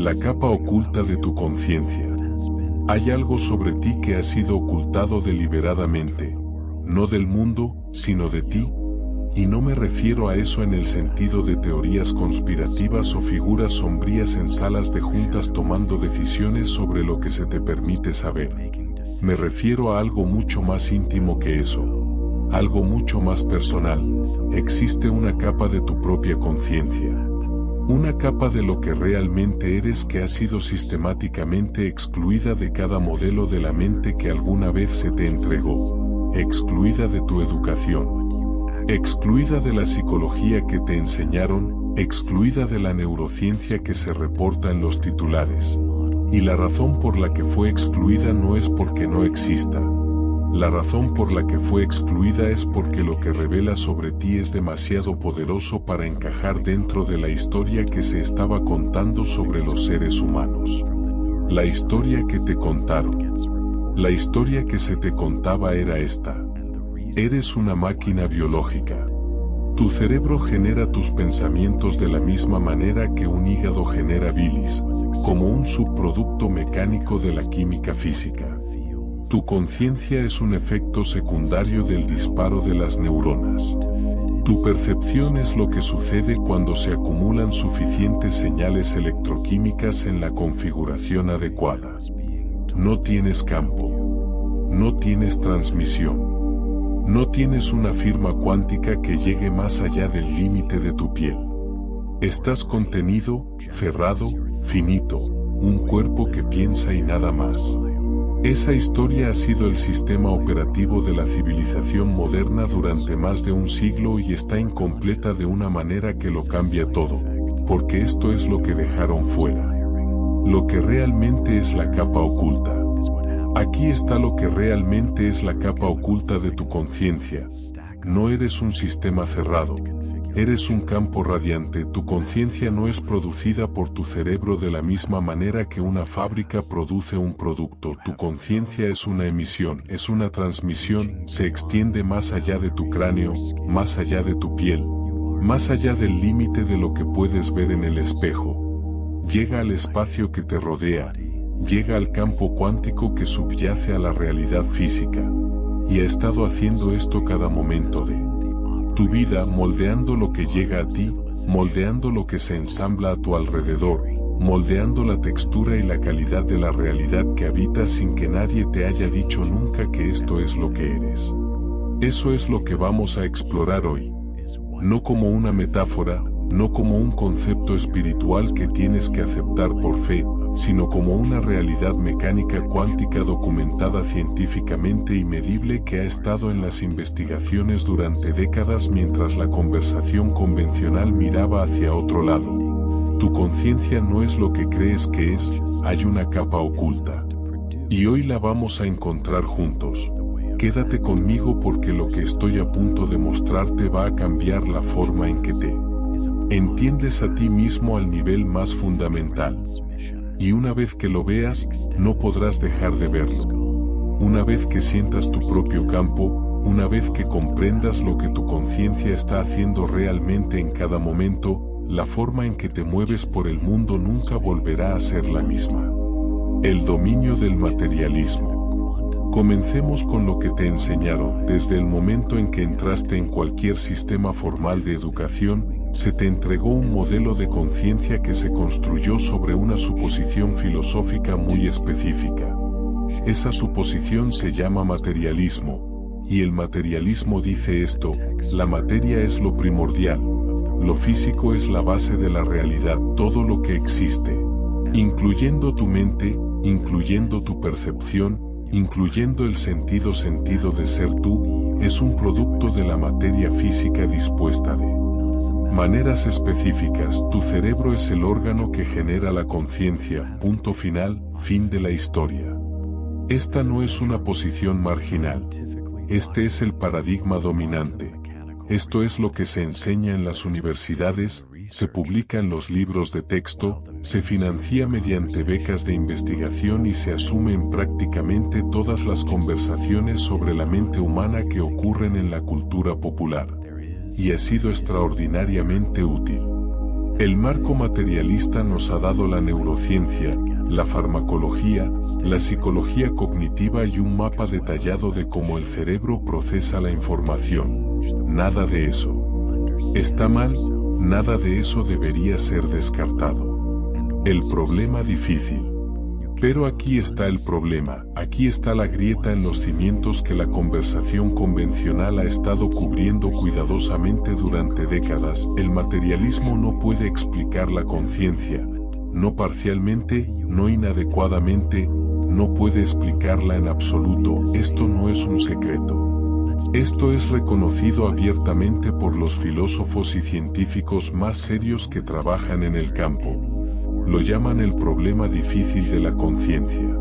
La capa oculta de tu conciencia. Hay algo sobre ti que ha sido ocultado deliberadamente, no del mundo, sino de ti. Y no me refiero a eso en el sentido de teorías conspirativas o figuras sombrías en salas de juntas tomando decisiones sobre lo que se te permite saber. Me refiero a algo mucho más íntimo que eso. Algo mucho más personal. Existe una capa de tu propia conciencia. Una capa de lo que realmente eres que ha sido sistemáticamente excluida de cada modelo de la mente que alguna vez se te entregó. Excluida de tu educación. Excluida de la psicología que te enseñaron, excluida de la neurociencia que se reporta en los titulares. Y la razón por la que fue excluida no es porque no exista. La razón por la que fue excluida es porque lo que revela sobre ti es demasiado poderoso para encajar dentro de la historia que se estaba contando sobre los seres humanos. La historia que te contaron. La historia que se te contaba era esta. Eres una máquina biológica. Tu cerebro genera tus pensamientos de la misma manera que un hígado genera bilis, como un subproducto mecánico de la química física. Tu conciencia es un efecto secundario del disparo de las neuronas. Tu percepción es lo que sucede cuando se acumulan suficientes señales electroquímicas en la configuración adecuada. No tienes campo. No tienes transmisión. No tienes una firma cuántica que llegue más allá del límite de tu piel. Estás contenido, cerrado, finito, un cuerpo que piensa y nada más. Esa historia ha sido el sistema operativo de la civilización moderna durante más de un siglo y está incompleta de una manera que lo cambia todo, porque esto es lo que dejaron fuera. Lo que realmente es la capa oculta. Aquí está lo que realmente es la capa oculta de tu conciencia. No eres un sistema cerrado. Eres un campo radiante. Tu conciencia no es producida por tu cerebro de la misma manera que una fábrica produce un producto. Tu conciencia es una emisión, es una transmisión, se extiende más allá de tu cráneo, más allá de tu piel, más allá del límite de lo que puedes ver en el espejo. Llega al espacio que te rodea. Llega al campo cuántico que subyace a la realidad física. Y ha estado haciendo esto cada momento de tu vida, moldeando lo que llega a ti, moldeando lo que se ensambla a tu alrededor, moldeando la textura y la calidad de la realidad que habitas sin que nadie te haya dicho nunca que esto es lo que eres. Eso es lo que vamos a explorar hoy. No como una metáfora, no como un concepto espiritual que tienes que aceptar por fe, sino como una realidad mecánica cuántica documentada científicamente y medible que ha estado en las investigaciones durante décadas mientras la conversación convencional miraba hacia otro lado. Tu conciencia no es lo que crees que es, hay una capa oculta. Y hoy la vamos a encontrar juntos. Quédate conmigo porque lo que estoy a punto de mostrarte va a cambiar la forma en que te entiendes a ti mismo al nivel más fundamental. Y una vez que lo veas, no podrás dejar de verlo. Una vez que sientas tu propio campo, una vez que comprendas lo que tu conciencia está haciendo realmente en cada momento, la forma en que te mueves por el mundo nunca volverá a ser la misma. El dominio del materialismo. Comencemos con lo que te enseñaron. Desde el momento en que entraste en cualquier sistema formal de educación, se te entregó un modelo de conciencia que se construyó sobre una suposición filosófica muy específica. Esa suposición se llama materialismo, y el materialismo dice esto: la materia es lo primordial, lo físico es la base de la realidad, todo lo que existe, incluyendo tu mente, incluyendo tu percepción, incluyendo el sentido de ser tú, es un producto de la materia física dispuesta de maneras específicas. Tu cerebro es el órgano que genera la conciencia, punto final, fin de la historia. Esta no es una posición marginal. Este es el paradigma dominante. Esto es lo que se enseña en las universidades, se publica en los libros de texto, se financia mediante becas de investigación y se asume en prácticamente todas las conversaciones sobre la mente humana que ocurren en la cultura popular. Y ha sido extraordinariamente útil. El marco materialista nos ha dado la neurociencia, la farmacología, la psicología cognitiva y un mapa detallado de cómo el cerebro procesa la información. Nada de eso está mal, nada de eso debería ser descartado. El problema difícil. Pero aquí está el problema, aquí está la grieta en los cimientos que la conversación convencional ha estado cubriendo cuidadosamente durante décadas. El materialismo no puede explicar la conciencia, no parcialmente, no inadecuadamente, no puede explicarla en absoluto. Esto no es un secreto. Esto es reconocido abiertamente por los filósofos y científicos más serios que trabajan en el campo. Lo llaman el problema difícil de la conciencia.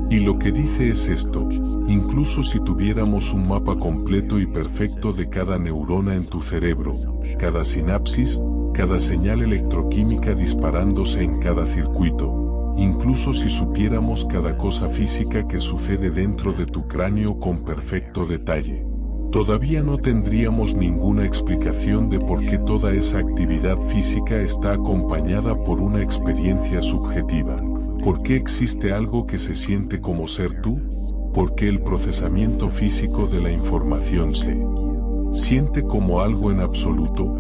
Y lo que dice es esto: incluso si tuviéramos un mapa completo y perfecto de cada neurona en tu cerebro, cada sinapsis, cada señal electroquímica disparándose en cada circuito, incluso si supiéramos cada cosa física que sucede dentro de tu cráneo con perfecto detalle, todavía no tendríamos ninguna explicación de por qué toda esa actividad física está acompañada por una experiencia subjetiva. ¿Por qué existe algo que se siente como ser tú? ¿Por qué el procesamiento físico de la información se siente como algo en absoluto?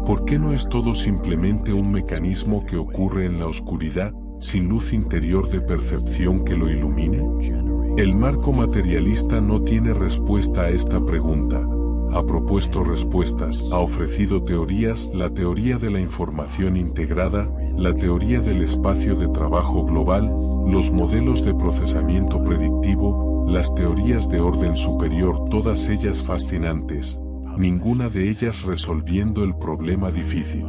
¿Por qué no es todo simplemente un mecanismo que ocurre en la oscuridad, sin luz interior de percepción que lo ilumine? El marco materialista no tiene respuesta a esta pregunta. Ha propuesto respuestas, ha ofrecido teorías: la teoría de la información integrada, la teoría del espacio de trabajo global, los modelos de procesamiento predictivo, las teorías de orden superior, todas ellas fascinantes, ninguna de ellas resolviendo el problema difícil.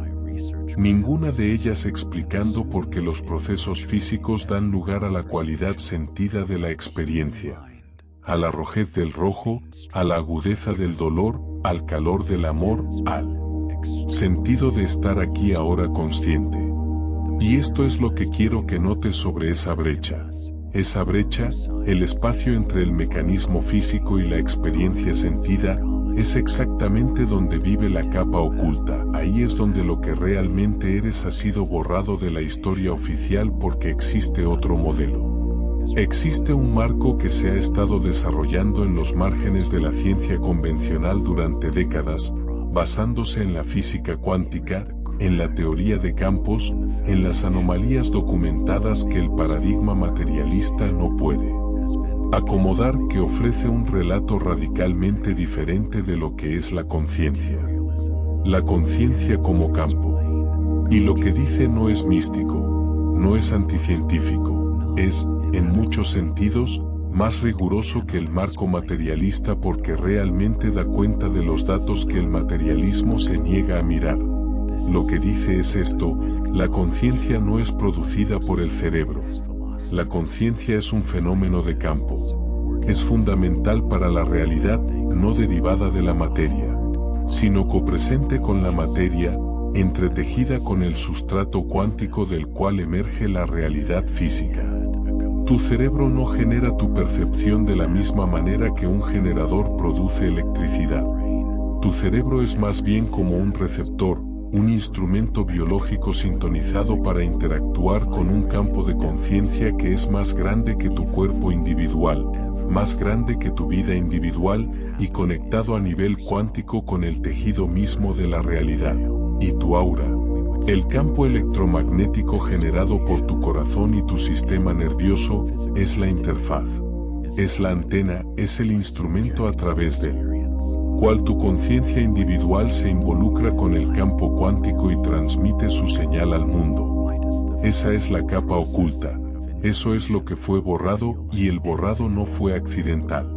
Ninguna de ellas explicando por qué los procesos físicos dan lugar a la cualidad sentida de la experiencia, a la rojez del rojo, a la agudeza del dolor, al calor del amor, al sentido de estar aquí ahora consciente. Y esto es lo que quiero que notes sobre esa brecha. Esa brecha, el espacio entre el mecanismo físico y la experiencia sentida, es exactamente donde vive la capa oculta. Ahí es donde lo que realmente eres ha sido borrado de la historia oficial porque existe otro modelo. Existe un marco que se ha estado desarrollando en los márgenes de la ciencia convencional durante décadas, basándose en la física cuántica, en la teoría de campos, en las anomalías documentadas que el paradigma materialista no puede acomodar, que ofrece un relato radicalmente diferente de lo que es la conciencia. La conciencia como campo. Y lo que dice no es místico, no es anticientífico, es, en muchos sentidos, más riguroso que el marco materialista porque realmente da cuenta de los datos que el materialismo se niega a mirar. Lo que dice es esto: la conciencia no es producida por el cerebro. La conciencia es un fenómeno de campo. Es fundamental para la realidad, no derivada de la materia, sino copresente con la materia, entretejida con el sustrato cuántico del cual emerge la realidad física. Tu cerebro no genera tu percepción de la misma manera que un generador produce electricidad. Tu cerebro es más bien como un receptor, un instrumento biológico sintonizado para interactuar con un campo de conciencia que es más grande que tu cuerpo individual, más grande que tu vida individual y conectado a nivel cuántico con el tejido mismo de la realidad. Y tu aura, el campo electromagnético generado por tu corazón y tu sistema nervioso, es la interfaz, es la antena, es el instrumento a través del cual tu conciencia individual se involucra con el campo cuántico y transmite su señal al mundo. Esa es la capa oculta. Eso es lo que fue borrado, y el borrado no fue accidental.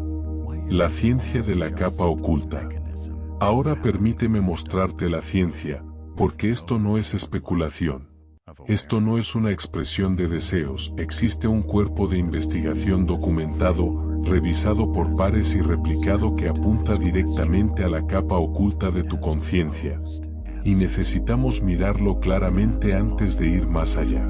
La ciencia de la capa oculta. Ahora permíteme mostrarte la ciencia, porque esto no es especulación. Esto no es una expresión de deseos. Existe un cuerpo de investigación documentado, revisado por pares y replicado que apunta directamente a la capa oculta de tu conciencia. Y necesitamos mirarlo claramente antes de ir más allá.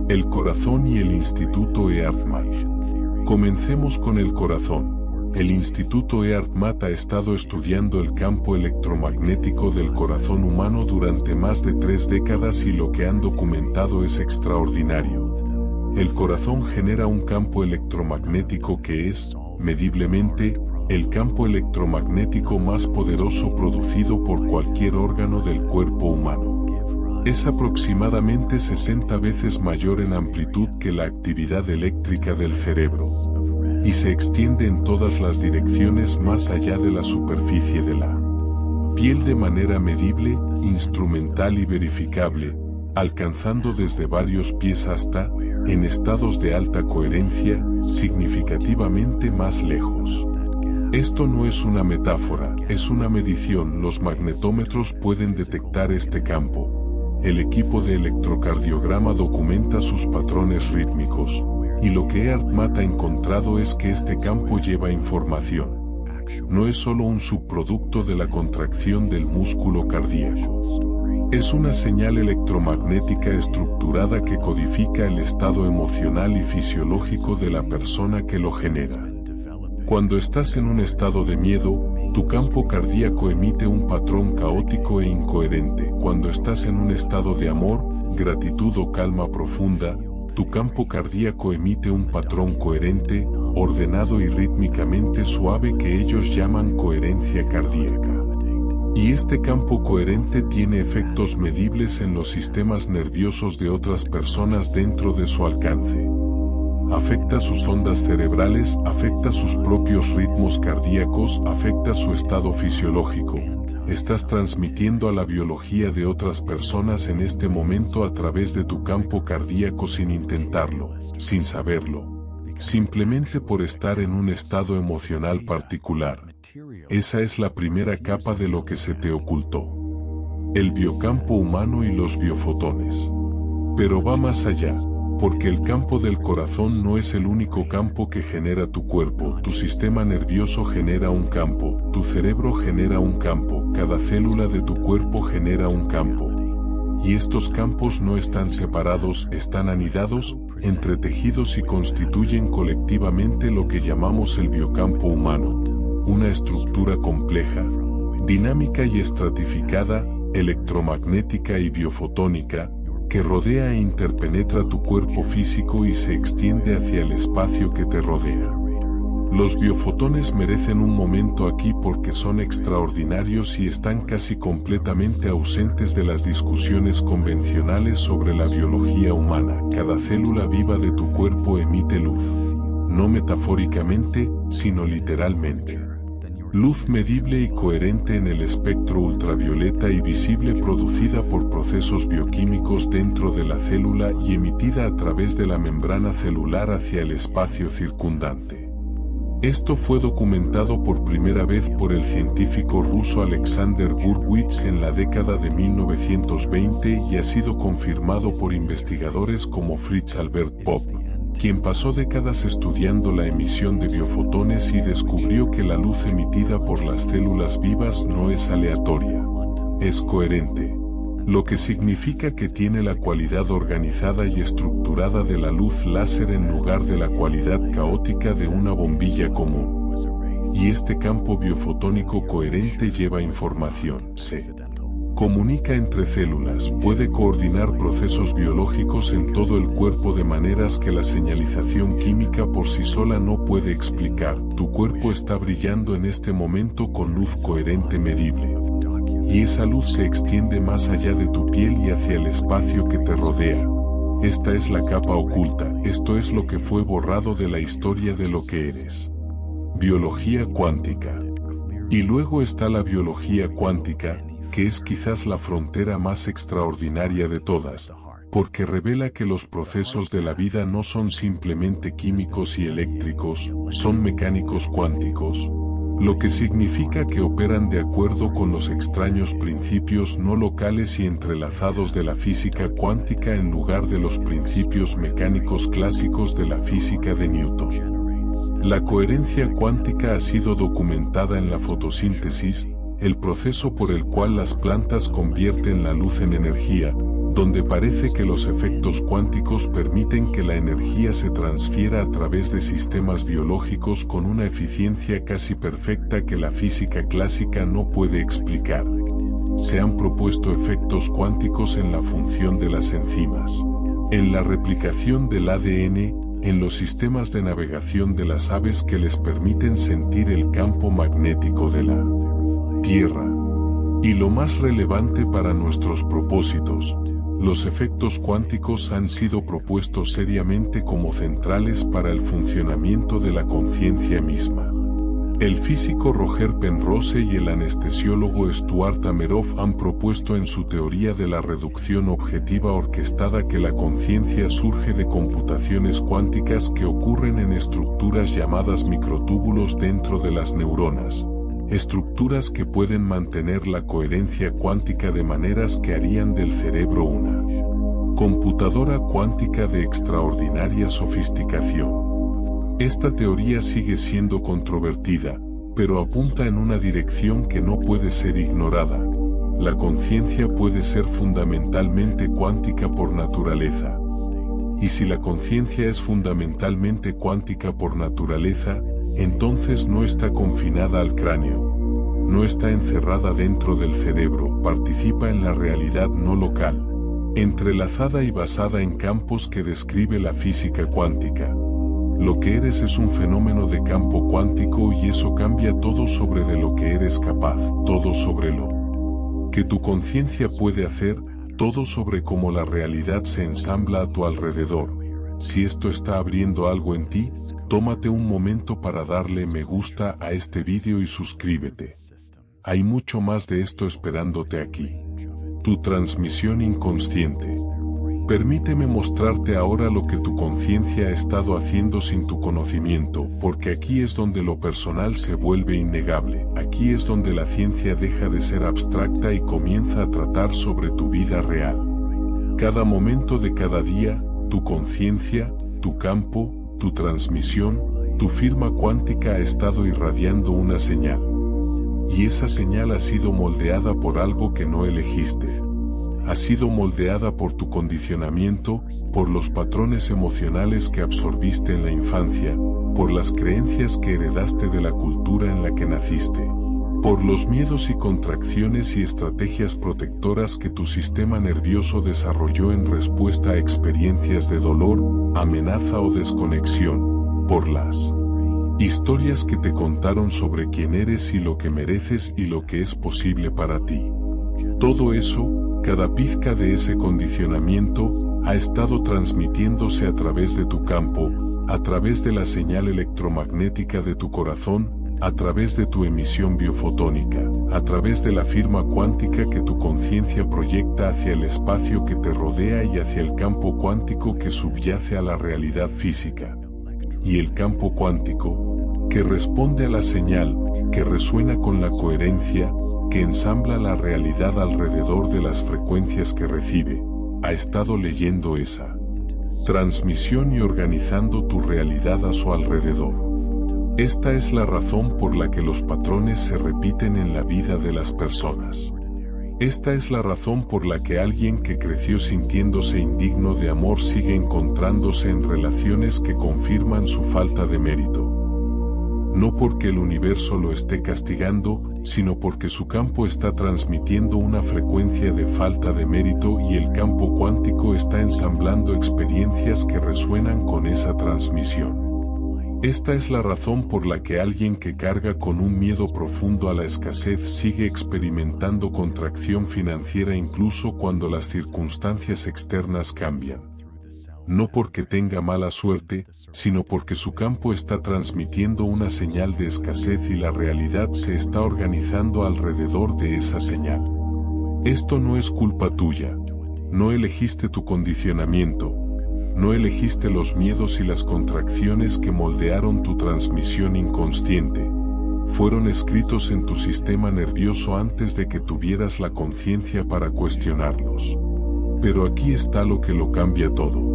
El corazón y el Instituto Earthman. Comencemos con el corazón. El Instituto Earth-MAT ha estado estudiando el campo electromagnético del corazón humano durante más de 3 décadas y lo que han documentado es extraordinario. El corazón genera un campo electromagnético que es, mediblemente, el campo electromagnético más poderoso producido por cualquier órgano del cuerpo humano. Es aproximadamente 60 veces mayor en amplitud que la actividad eléctrica del cerebro. Y se extiende en todas las direcciones más allá de la superficie de la piel de manera medible, instrumental y verificable, alcanzando desde varios pies hasta, en estados de alta coherencia, significativamente más lejos. Esto no es una metáfora, es una medición. Los magnetómetros pueden detectar este campo. El equipo de electrocardiograma documenta sus patrones rítmicos, y lo que Earth-MAT ha encontrado es que este campo lleva información. No es solo un subproducto de la contracción del músculo cardíaco. Es una señal electromagnética estructurada que codifica el estado emocional y fisiológico de la persona que lo genera. Cuando estás en un estado de miedo, tu campo cardíaco emite un patrón caótico e incoherente. Cuando estás en un estado de amor, gratitud o calma profunda, tu campo cardíaco emite un patrón coherente, ordenado y rítmicamente suave que ellos llaman coherencia cardíaca. Y este campo coherente tiene efectos medibles en los sistemas nerviosos de otras personas dentro de su alcance. Afecta sus ondas cerebrales, afecta sus propios ritmos cardíacos, afecta su estado fisiológico. Estás transmitiendo a la biología de otras personas en este momento a través de tu campo cardíaco sin intentarlo, sin saberlo. Simplemente por estar en un estado emocional particular. Esa es la primera capa de lo que se te ocultó. El biocampo humano y los biofotones. Pero va más allá. Porque el campo del corazón no es el único campo que genera tu cuerpo. Tu sistema nervioso genera un campo, tu cerebro genera un campo, cada célula de tu cuerpo genera un campo. Y estos campos no están separados, están anidados, entretejidos y constituyen colectivamente lo que llamamos el biocampo humano. Una estructura compleja, dinámica y estratificada, electromagnética y biofotónica, que rodea e interpenetra tu cuerpo físico y se extiende hacia el espacio que te rodea. Los biofotones merecen un momento aquí porque son extraordinarios y están casi completamente ausentes de las discusiones convencionales sobre la biología humana. Cada célula viva de tu cuerpo emite luz. No metafóricamente, sino literalmente. Luz medible y coherente en el espectro ultravioleta y visible producida por procesos bioquímicos dentro de la célula y emitida a través de la membrana celular hacia el espacio circundante. Esto fue documentado por primera vez por el científico ruso Alexander Gurwitz en la década de 1920 y ha sido confirmado por investigadores como Fritz Albert Popp, quien pasó décadas estudiando la emisión de biofotones y descubrió que la luz emitida por las células vivas no es aleatoria, es coherente, lo que significa que tiene la cualidad organizada y estructurada de la luz láser en lugar de la cualidad caótica de una bombilla común. Y este campo biofotónico coherente lleva información, se comunica entre células, puede coordinar procesos biológicos en todo el cuerpo de maneras que la señalización química por sí sola no puede explicar. Tu cuerpo está brillando en este momento con luz coherente medible. Y esa luz se extiende más allá de tu piel y hacia el espacio que te rodea. Esta es la capa oculta, esto es lo que fue borrado de la historia de lo que eres. Biología cuántica. Y luego está la biología cuántica, que es quizás la frontera más extraordinaria de todas, porque revela que los procesos de la vida no son simplemente químicos y eléctricos, son mecánicos cuánticos, lo que significa que operan de acuerdo con los extraños principios no locales y entrelazados de la física cuántica en lugar de los principios mecánicos clásicos de la física de Newton. La coherencia cuántica ha sido documentada en la fotosíntesis, el proceso por el cual las plantas convierten la luz en energía, donde parece que los efectos cuánticos permiten que la energía se transfiera a través de sistemas biológicos con una eficiencia casi perfecta que la física clásica no puede explicar. Se han propuesto efectos cuánticos en la función de las enzimas, en la replicación del ADN, en los sistemas de navegación de las aves que les permiten sentir el campo magnético de la Tierra. Y lo más relevante para nuestros propósitos, los efectos cuánticos han sido propuestos seriamente como centrales para el funcionamiento de la conciencia misma. El físico Roger Penrose y el anestesiólogo Stuart Hameroff han propuesto en su teoría de la reducción objetiva orquestada que la conciencia surge de computaciones cuánticas que ocurren en estructuras llamadas microtúbulos dentro de las neuronas, estructuras que pueden mantener la coherencia cuántica de maneras que harían del cerebro una computadora cuántica de extraordinaria sofisticación. Esta teoría sigue siendo controvertida, pero apunta en una dirección que no puede ser ignorada. La conciencia puede ser fundamentalmente cuántica por naturaleza. Y si la conciencia es fundamentalmente cuántica por naturaleza, entonces no está confinada al cráneo. No está encerrada dentro del cerebro, participa en la realidad no local, entrelazada y basada en campos que describe la física cuántica. Lo que eres es un fenómeno de campo cuántico y eso cambia todo sobre de lo que eres capaz, todo sobre lo que tu conciencia puede hacer, todo sobre cómo la realidad se ensambla a tu alrededor. Si esto está abriendo algo en ti, tómate un momento para darle me gusta a este vídeo y suscríbete. Hay mucho más de esto esperándote aquí. Tu transmisión inconsciente. Permíteme mostrarte ahora lo que tu conciencia ha estado haciendo sin tu conocimiento, porque aquí es donde lo personal se vuelve innegable, aquí es donde la ciencia deja de ser abstracta y comienza a tratar sobre tu vida real. Cada momento de cada día, tu conciencia, tu campo, tu transmisión, tu firma cuántica ha estado irradiando una señal. Y esa señal ha sido moldeada por algo que no elegiste. Ha sido moldeada por tu condicionamiento, por los patrones emocionales que absorbiste en la infancia, por las creencias que heredaste de la cultura en la que naciste, por los miedos y contracciones y estrategias protectoras que tu sistema nervioso desarrolló en respuesta a experiencias de dolor, amenaza o desconexión, por las historias que te contaron sobre quién eres y lo que mereces y lo que es posible para ti. Todo eso, cada pizca de ese condicionamiento, ha estado transmitiéndose a través de tu campo, a través de la señal electromagnética de tu corazón, a través de tu emisión biofotónica, a través de la firma cuántica que tu conciencia proyecta hacia el espacio que te rodea y hacia el campo cuántico que subyace a la realidad física. Y el campo cuántico, que responde a la señal, que resuena con la coherencia, que ensambla la realidad alrededor de las frecuencias que recibe, ha estado leyendo esa transmisión y organizando tu realidad a su alrededor. Esta es la razón por la que los patrones se repiten en la vida de las personas. Esta es la razón por la que alguien que creció sintiéndose indigno de amor sigue encontrándose en relaciones que confirman su falta de mérito. No porque el universo lo esté castigando, sino porque su campo está transmitiendo una frecuencia de falta de mérito y el campo cuántico está ensamblando experiencias que resuenan con esa transmisión. Esta es la razón por la que alguien que carga con un miedo profundo a la escasez sigue experimentando contracción financiera incluso cuando las circunstancias externas cambian. No porque tenga mala suerte, sino porque su campo está transmitiendo una señal de escasez y la realidad se está organizando alrededor de esa señal. Esto no es culpa tuya. No elegiste tu condicionamiento. No elegiste los miedos y las contracciones que moldearon tu transmisión inconsciente. Fueron escritos en tu sistema nervioso antes de que tuvieras la conciencia para cuestionarlos. Pero aquí está lo que lo cambia todo.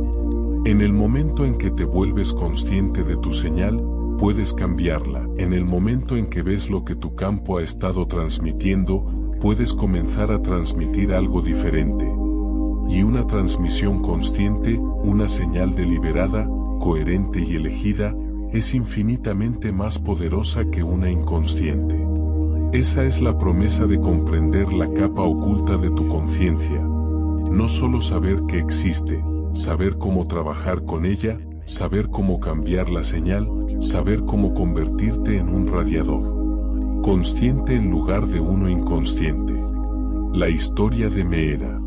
En el momento en que te vuelves consciente de tu señal, puedes cambiarla. En el momento en que ves lo que tu campo ha estado transmitiendo, puedes comenzar a transmitir algo diferente. y una transmisión consciente, una señal deliberada, coherente y elegida, es infinitamente más poderosa que una inconsciente. Esa es la promesa de comprender la capa oculta de tu conciencia. No solo saber que existe, saber cómo trabajar con ella, saber cómo cambiar la señal, saber cómo convertirte en un radiador consciente en lugar de uno inconsciente. La historia de Meera.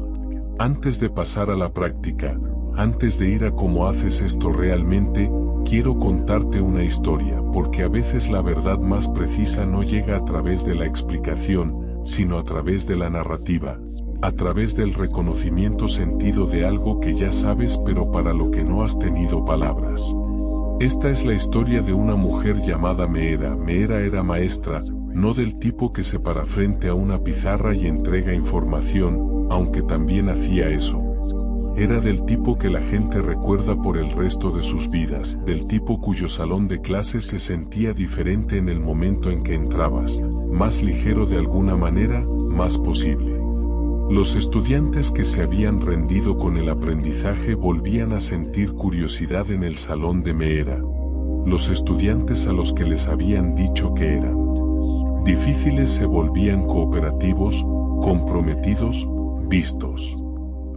Antes de pasar a la práctica, antes de ir a cómo haces esto realmente, quiero contarte una historia, porque a veces la verdad más precisa no llega a través de la explicación, sino a través de la narrativa, a través del reconocimiento sentido de algo que ya sabes pero para lo que no has tenido palabras. Esta es la historia de una mujer llamada Meera. Meera era maestra, no del tipo que se para frente a una pizarra y entrega información, aunque también hacía eso. Era del tipo que la gente recuerda por el resto de sus vidas, del tipo cuyo salón de clases se sentía diferente en el momento en que entrabas, más ligero de alguna manera, más posible. Los estudiantes que se habían rendido con el aprendizaje volvían a sentir curiosidad en el salón de Meera. Los estudiantes a los que les habían dicho que eran difíciles se volvían cooperativos, comprometidos, vistos.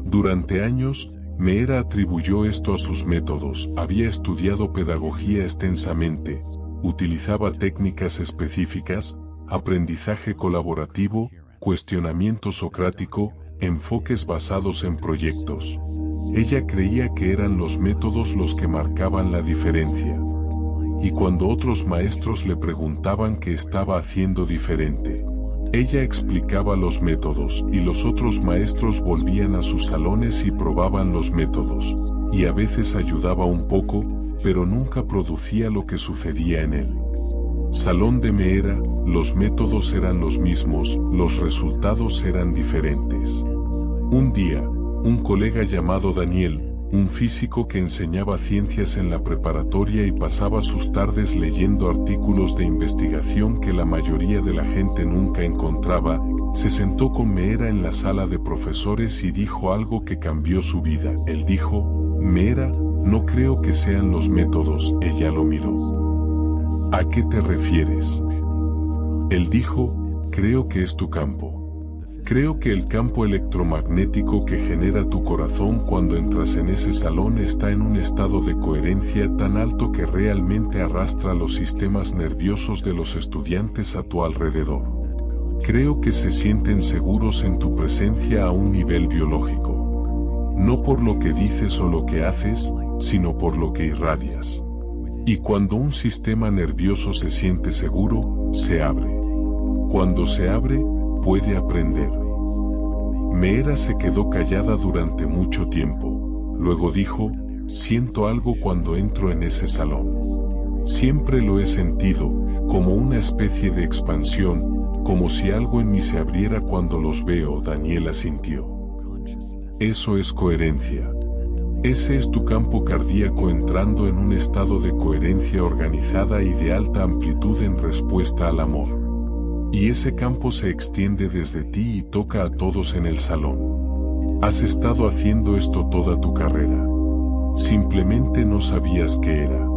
Durante años, Meera atribuyó esto a sus métodos. Había estudiado pedagogía extensamente, utilizaba técnicas específicas, aprendizaje colaborativo, cuestionamiento socrático, enfoques basados en proyectos. Ella creía que eran los métodos los que marcaban la diferencia. Y cuando otros maestros le preguntaban qué estaba haciendo diferente, ella explicaba los métodos y los otros maestros volvían a sus salones y probaban los métodos, y a veces ayudaba un poco, pero nunca producía lo que sucedía en él. Salón de Meera, los métodos eran los mismos, los resultados eran diferentes. Un día, un colega llamado Daniel, un físico que enseñaba ciencias en la preparatoria y pasaba sus tardes leyendo artículos de investigación que la mayoría de la gente nunca encontraba, se sentó con Meera en la sala de profesores y dijo algo que cambió su vida. Él dijo: Meera, no creo que sean los métodos. Ella lo miró. ¿A qué te refieres? Él dijo: creo que es tu campo. Creo que el campo electromagnético que genera tu corazón cuando entras en ese salón está en un estado de coherencia tan alto que realmente arrastra los sistemas nerviosos de los estudiantes a tu alrededor. Creo que se sienten seguros en tu presencia a un nivel biológico. No por lo que dices o lo que haces, sino por lo que irradias. Y cuando un sistema nervioso se siente seguro, se abre. Cuando se abre, puede aprender. Meera se quedó callada durante mucho tiempo. Luego dijo: siento algo cuando entro en ese salón. Siempre lo he sentido, como una especie de expansión, como si algo en mí se abriera cuando los veo. Daniel asintió. Eso es coherencia. Ese es tu campo cardíaco entrando en un estado de coherencia organizada y de alta amplitud en respuesta al amor. Y ese campo se extiende desde ti y toca a todos en el salón. Has estado haciendo esto toda tu carrera. Simplemente no sabías qué era.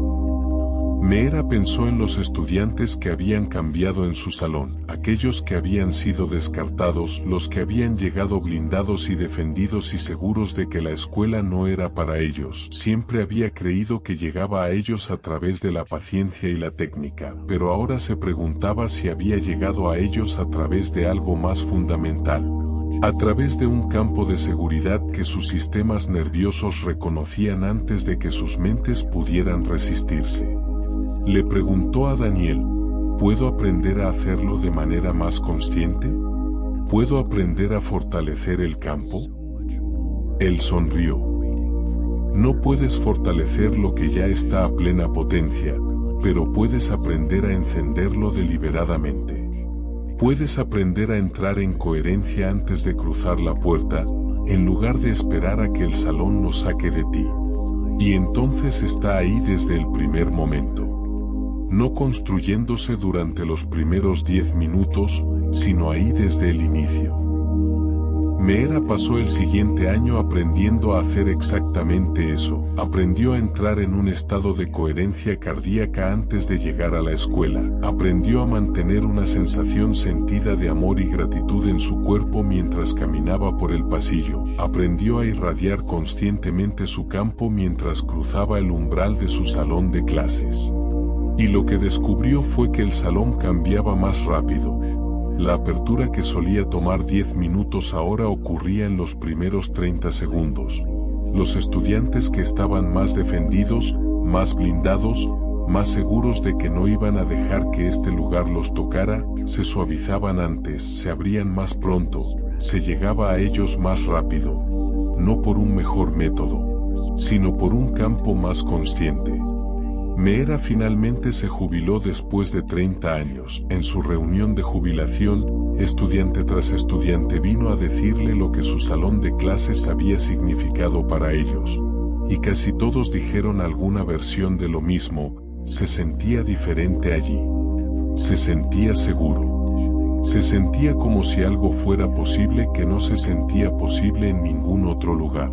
Meera pensó en los estudiantes que habían cambiado en su salón, aquellos que habían sido descartados, los que habían llegado blindados y defendidos y seguros de que la escuela no era para ellos. Siempre había creído que llegaba a ellos a través de la paciencia y la técnica, pero ahora se preguntaba si había llegado a ellos a través de algo más fundamental. A través de un campo de seguridad que sus sistemas nerviosos reconocían antes de que sus mentes pudieran resistirse. Le preguntó a Daniel: ¿puedo aprender a hacerlo de manera más consciente? ¿Puedo aprender a fortalecer el campo? Él sonrió. No puedes fortalecer lo que ya está a plena potencia, pero puedes aprender a encenderlo deliberadamente. Puedes aprender a entrar en coherencia antes de cruzar la puerta, en lugar de esperar a que el salón lo saque de ti. Y entonces está ahí desde el primer momento. No construyéndose durante los primeros 10 minutos, sino ahí desde el inicio. Meera pasó el siguiente año aprendiendo a hacer exactamente eso. Aprendió a entrar en un estado de coherencia cardíaca antes de llegar a la escuela. Aprendió a mantener una sensación sentida de amor y gratitud en su cuerpo mientras caminaba por el pasillo. Aprendió a irradiar conscientemente su campo mientras cruzaba el umbral de su salón de clases. Y lo que descubrió fue que el salón cambiaba más rápido. La apertura que solía tomar 10 minutos ahora ocurría en los primeros 30 segundos. Los estudiantes que estaban más defendidos, más blindados, más seguros de que no iban a dejar que este lugar los tocara, se suavizaban antes, se abrían más pronto, se llegaba a ellos más rápido. No por un mejor método, sino por un campo más consciente. Meera finalmente se jubiló después de 30 años. En su reunión de jubilación, estudiante tras estudiante vino a decirle lo que su salón de clases había significado para ellos. Y casi todos dijeron alguna versión de lo mismo: se sentía diferente allí. Se sentía seguro. Se sentía como si algo fuera posible que no se sentía posible en ningún otro lugar.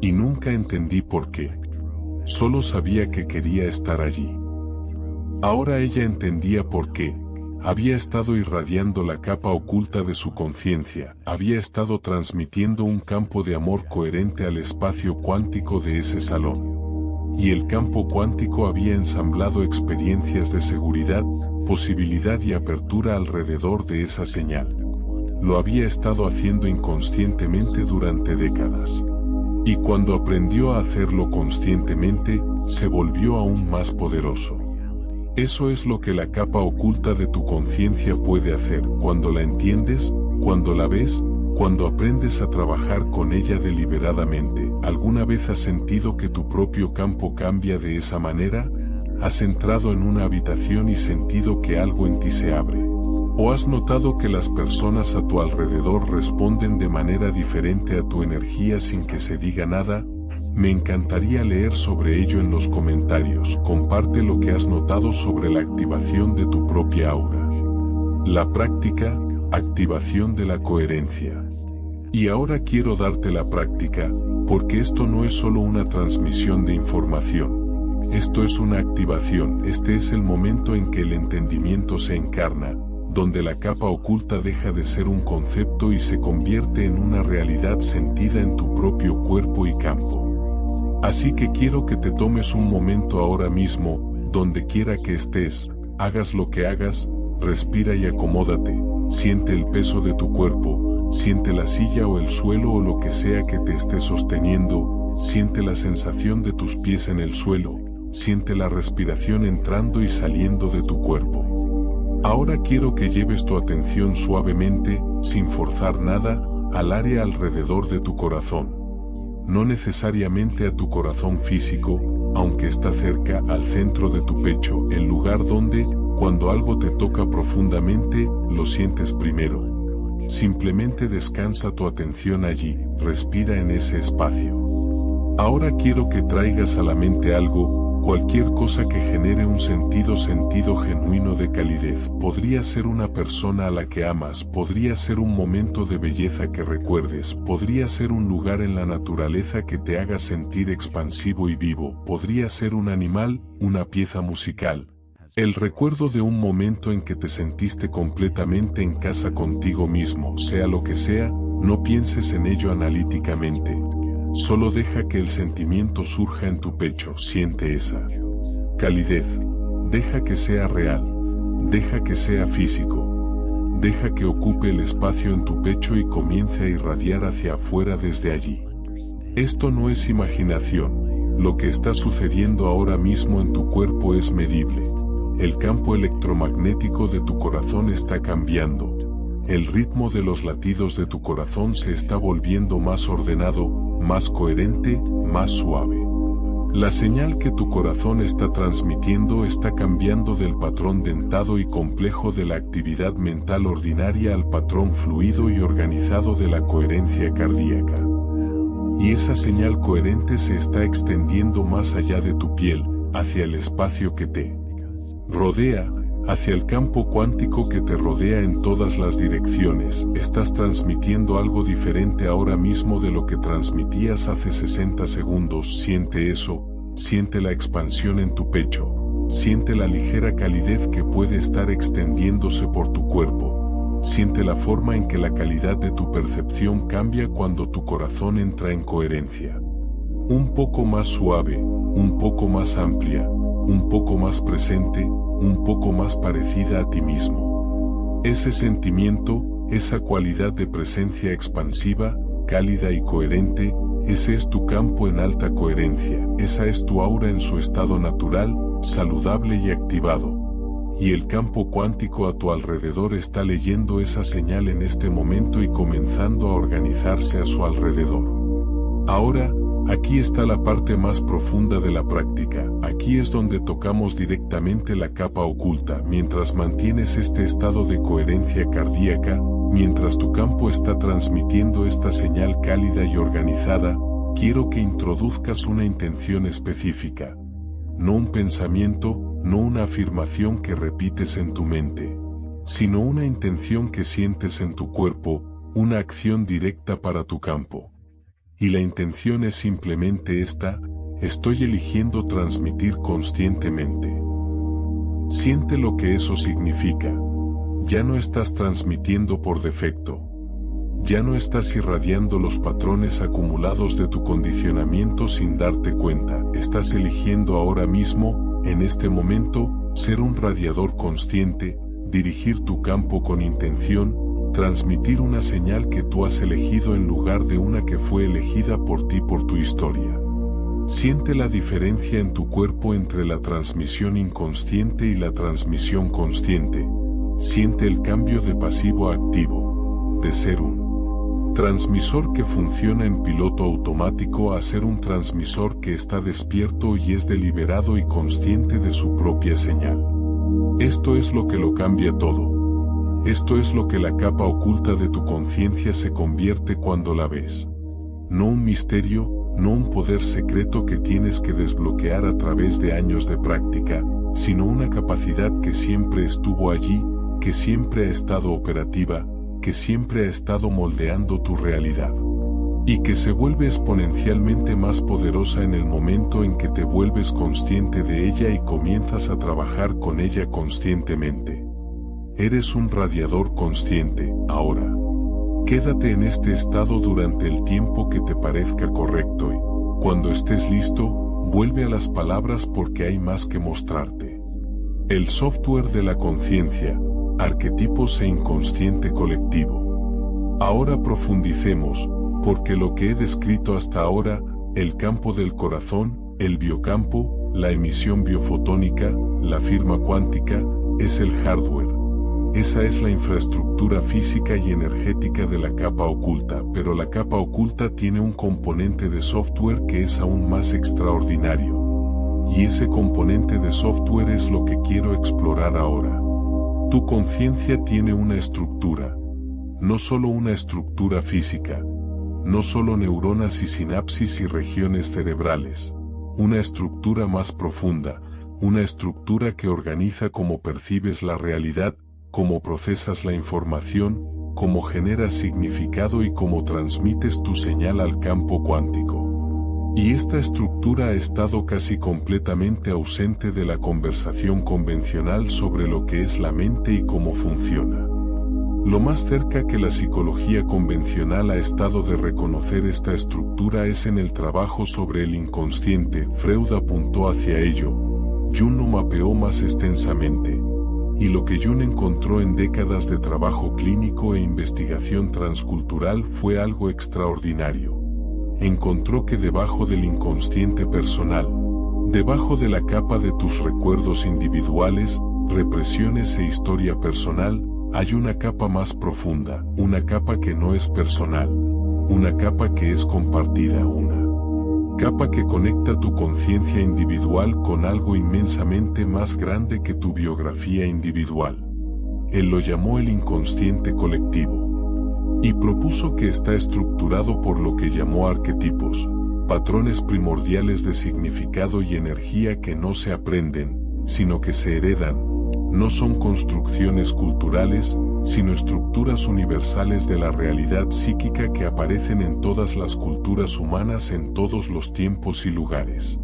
Y nunca entendí por qué. Solo sabía que quería estar allí. Ahora ella entendía por qué. Había estado irradiando la capa oculta de su conciencia, había estado transmitiendo un campo de amor coherente al espacio cuántico de ese salón. Y el campo cuántico había ensamblado experiencias de seguridad, posibilidad y apertura alrededor de esa señal. Lo había estado haciendo inconscientemente durante décadas. Y cuando aprendió a hacerlo conscientemente, se volvió aún más poderoso. Eso es lo que la capa oculta de tu conciencia puede hacer cuando la entiendes, cuando la ves, cuando aprendes a trabajar con ella deliberadamente. ¿Alguna vez has sentido que tu propio campo cambia de esa manera? ¿Has entrado en una habitación y sentido que algo en ti se abre? ¿O has notado que las personas a tu alrededor responden de manera diferente a tu energía sin que se diga nada? Me encantaría leer sobre ello en los comentarios. Comparte lo que has notado sobre la activación de tu propia aura. La práctica, activación de la coherencia. Y ahora quiero darte la práctica, porque esto no es solo una transmisión de información. Esto es una activación. Este es el momento en que el entendimiento se encarna, donde la capa oculta deja de ser un concepto y se convierte en una realidad sentida en tu propio cuerpo y campo. Así que quiero que te tomes un momento ahora mismo, donde quiera que estés, hagas lo que hagas, respira y acomódate, siente el peso de tu cuerpo, siente la silla o el suelo o lo que sea que te esté sosteniendo, siente la sensación de tus pies en el suelo, siente la respiración entrando y saliendo de tu cuerpo. Ahora quiero que lleves tu atención suavemente, sin forzar nada, al área alrededor de tu corazón. No necesariamente a tu corazón físico, aunque está cerca, al centro de tu pecho, el lugar donde, cuando algo te toca profundamente, lo sientes primero. Simplemente descansa tu atención allí, respira en ese espacio. Ahora quiero que traigas a la mente algo, cualquier cosa que genere un sentido genuino de calidez. Podría ser una persona a la que amas, podría ser un momento de belleza que recuerdes, podría ser un lugar en la naturaleza que te haga sentir expansivo y vivo, podría ser un animal, una pieza musical. El recuerdo de un momento en que te sentiste completamente en casa contigo mismo, sea lo que sea, no pienses en ello analíticamente. Solo deja que el sentimiento surja en tu pecho, siente esa calidez. Deja que sea real, deja que sea físico. Deja que ocupe el espacio en tu pecho y comience a irradiar hacia afuera desde allí. Esto no es imaginación, lo que está sucediendo ahora mismo en tu cuerpo es medible. El campo electromagnético de tu corazón está cambiando. El ritmo de los latidos de tu corazón se está volviendo más ordenado, más coherente, más suave. La señal que tu corazón está transmitiendo está cambiando del patrón dentado y complejo de la actividad mental ordinaria al patrón fluido y organizado de la coherencia cardíaca. Y esa señal coherente se está extendiendo más allá de tu piel, hacia el espacio que te rodea, hacia el campo cuántico que te rodea en todas las direcciones. Estás transmitiendo algo diferente ahora mismo de lo que transmitías hace 60 segundos. Siente eso, siente la expansión en tu pecho, siente la ligera calidez que puede estar extendiéndose por tu cuerpo, siente la forma en que la calidad de tu percepción cambia cuando tu corazón entra en coherencia. Un poco más suave, un poco más amplia, un poco más presente, un poco más parecida a ti mismo. Ese sentimiento, esa cualidad de presencia expansiva, cálida y coherente, ese es tu campo en alta coherencia, esa es tu aura en su estado natural, saludable y activado. Y el campo cuántico a tu alrededor está leyendo esa señal en este momento y comenzando a organizarse a su alrededor. Ahora, aquí está la parte más profunda de la práctica, aquí es donde tocamos directamente la capa oculta. Mientras mantienes este estado de coherencia cardíaca, mientras tu campo está transmitiendo esta señal cálida y organizada, quiero que introduzcas una intención específica. No un pensamiento, no una afirmación que repites en tu mente, sino una intención que sientes en tu cuerpo, una acción directa para tu campo. Y la intención es simplemente esta: estoy eligiendo transmitir conscientemente. Siente lo que eso significa. Ya no estás transmitiendo por defecto. Ya no estás irradiando los patrones acumulados de tu condicionamiento sin darte cuenta. Estás eligiendo ahora mismo, en este momento, ser un radiador consciente, dirigir tu campo con intención, transmitir una señal que tú has elegido en lugar de una que fue elegida por ti por tu historia. Siente la diferencia en tu cuerpo entre la transmisión inconsciente y la transmisión consciente. Siente el cambio de pasivo a activo, de ser un transmisor que funciona en piloto automático a ser un transmisor que está despierto y es deliberado y consciente de su propia señal. Esto es lo que lo cambia todo. Esto es lo que la capa oculta de tu conciencia se convierte cuando la ves. No un misterio, no un poder secreto que tienes que desbloquear a través de años de práctica, sino una capacidad que siempre estuvo allí, que siempre ha estado operativa, que siempre ha estado moldeando tu realidad. Y que se vuelve exponencialmente más poderosa en el momento en que te vuelves consciente de ella y comienzas a trabajar con ella conscientemente. Eres un radiador consciente, ahora. Quédate en este estado durante el tiempo que te parezca correcto y, cuando estés listo, vuelve a las palabras porque hay más que mostrarte. El software de la conciencia, arquetipos e inconsciente colectivo. Ahora profundicemos, porque lo que he descrito hasta ahora, el campo del corazón, el biocampo, la emisión biofotónica, la firma cuántica, es el hardware. Esa es la infraestructura física y energética de la capa oculta, pero la capa oculta tiene un componente de software que es aún más extraordinario. Y ese componente de software es lo que quiero explorar ahora. Tu conciencia tiene una estructura, no solo una estructura física, no solo neuronas y sinapsis y regiones cerebrales, una estructura más profunda, una estructura que organiza cómo percibes la realidad, cómo procesas la información, cómo generas significado y cómo transmites tu señal al campo cuántico. Y esta estructura ha estado casi completamente ausente de la conversación convencional sobre lo que es la mente y cómo funciona. Lo más cerca que la psicología convencional ha estado de reconocer esta estructura es en el trabajo sobre el inconsciente. Freud apuntó hacia ello. Jung lo mapeó más extensamente. Y lo que Jung encontró en décadas de trabajo clínico e investigación transcultural fue algo extraordinario. Encontró que debajo del inconsciente personal, debajo de la capa de tus recuerdos individuales, represiones e historia personal, hay una capa más profunda, una capa que no es personal, una capa que es compartida, una capa que conecta tu conciencia individual con algo inmensamente más grande que tu biografía individual. Él lo llamó el inconsciente colectivo. Y propuso que está estructurado por lo que llamó arquetipos, patrones primordiales de significado y energía que no se aprenden, sino que se heredan, no son construcciones culturales, sino estructuras universales de la realidad psíquica que aparecen en todas las culturas humanas en todos los tiempos y lugares.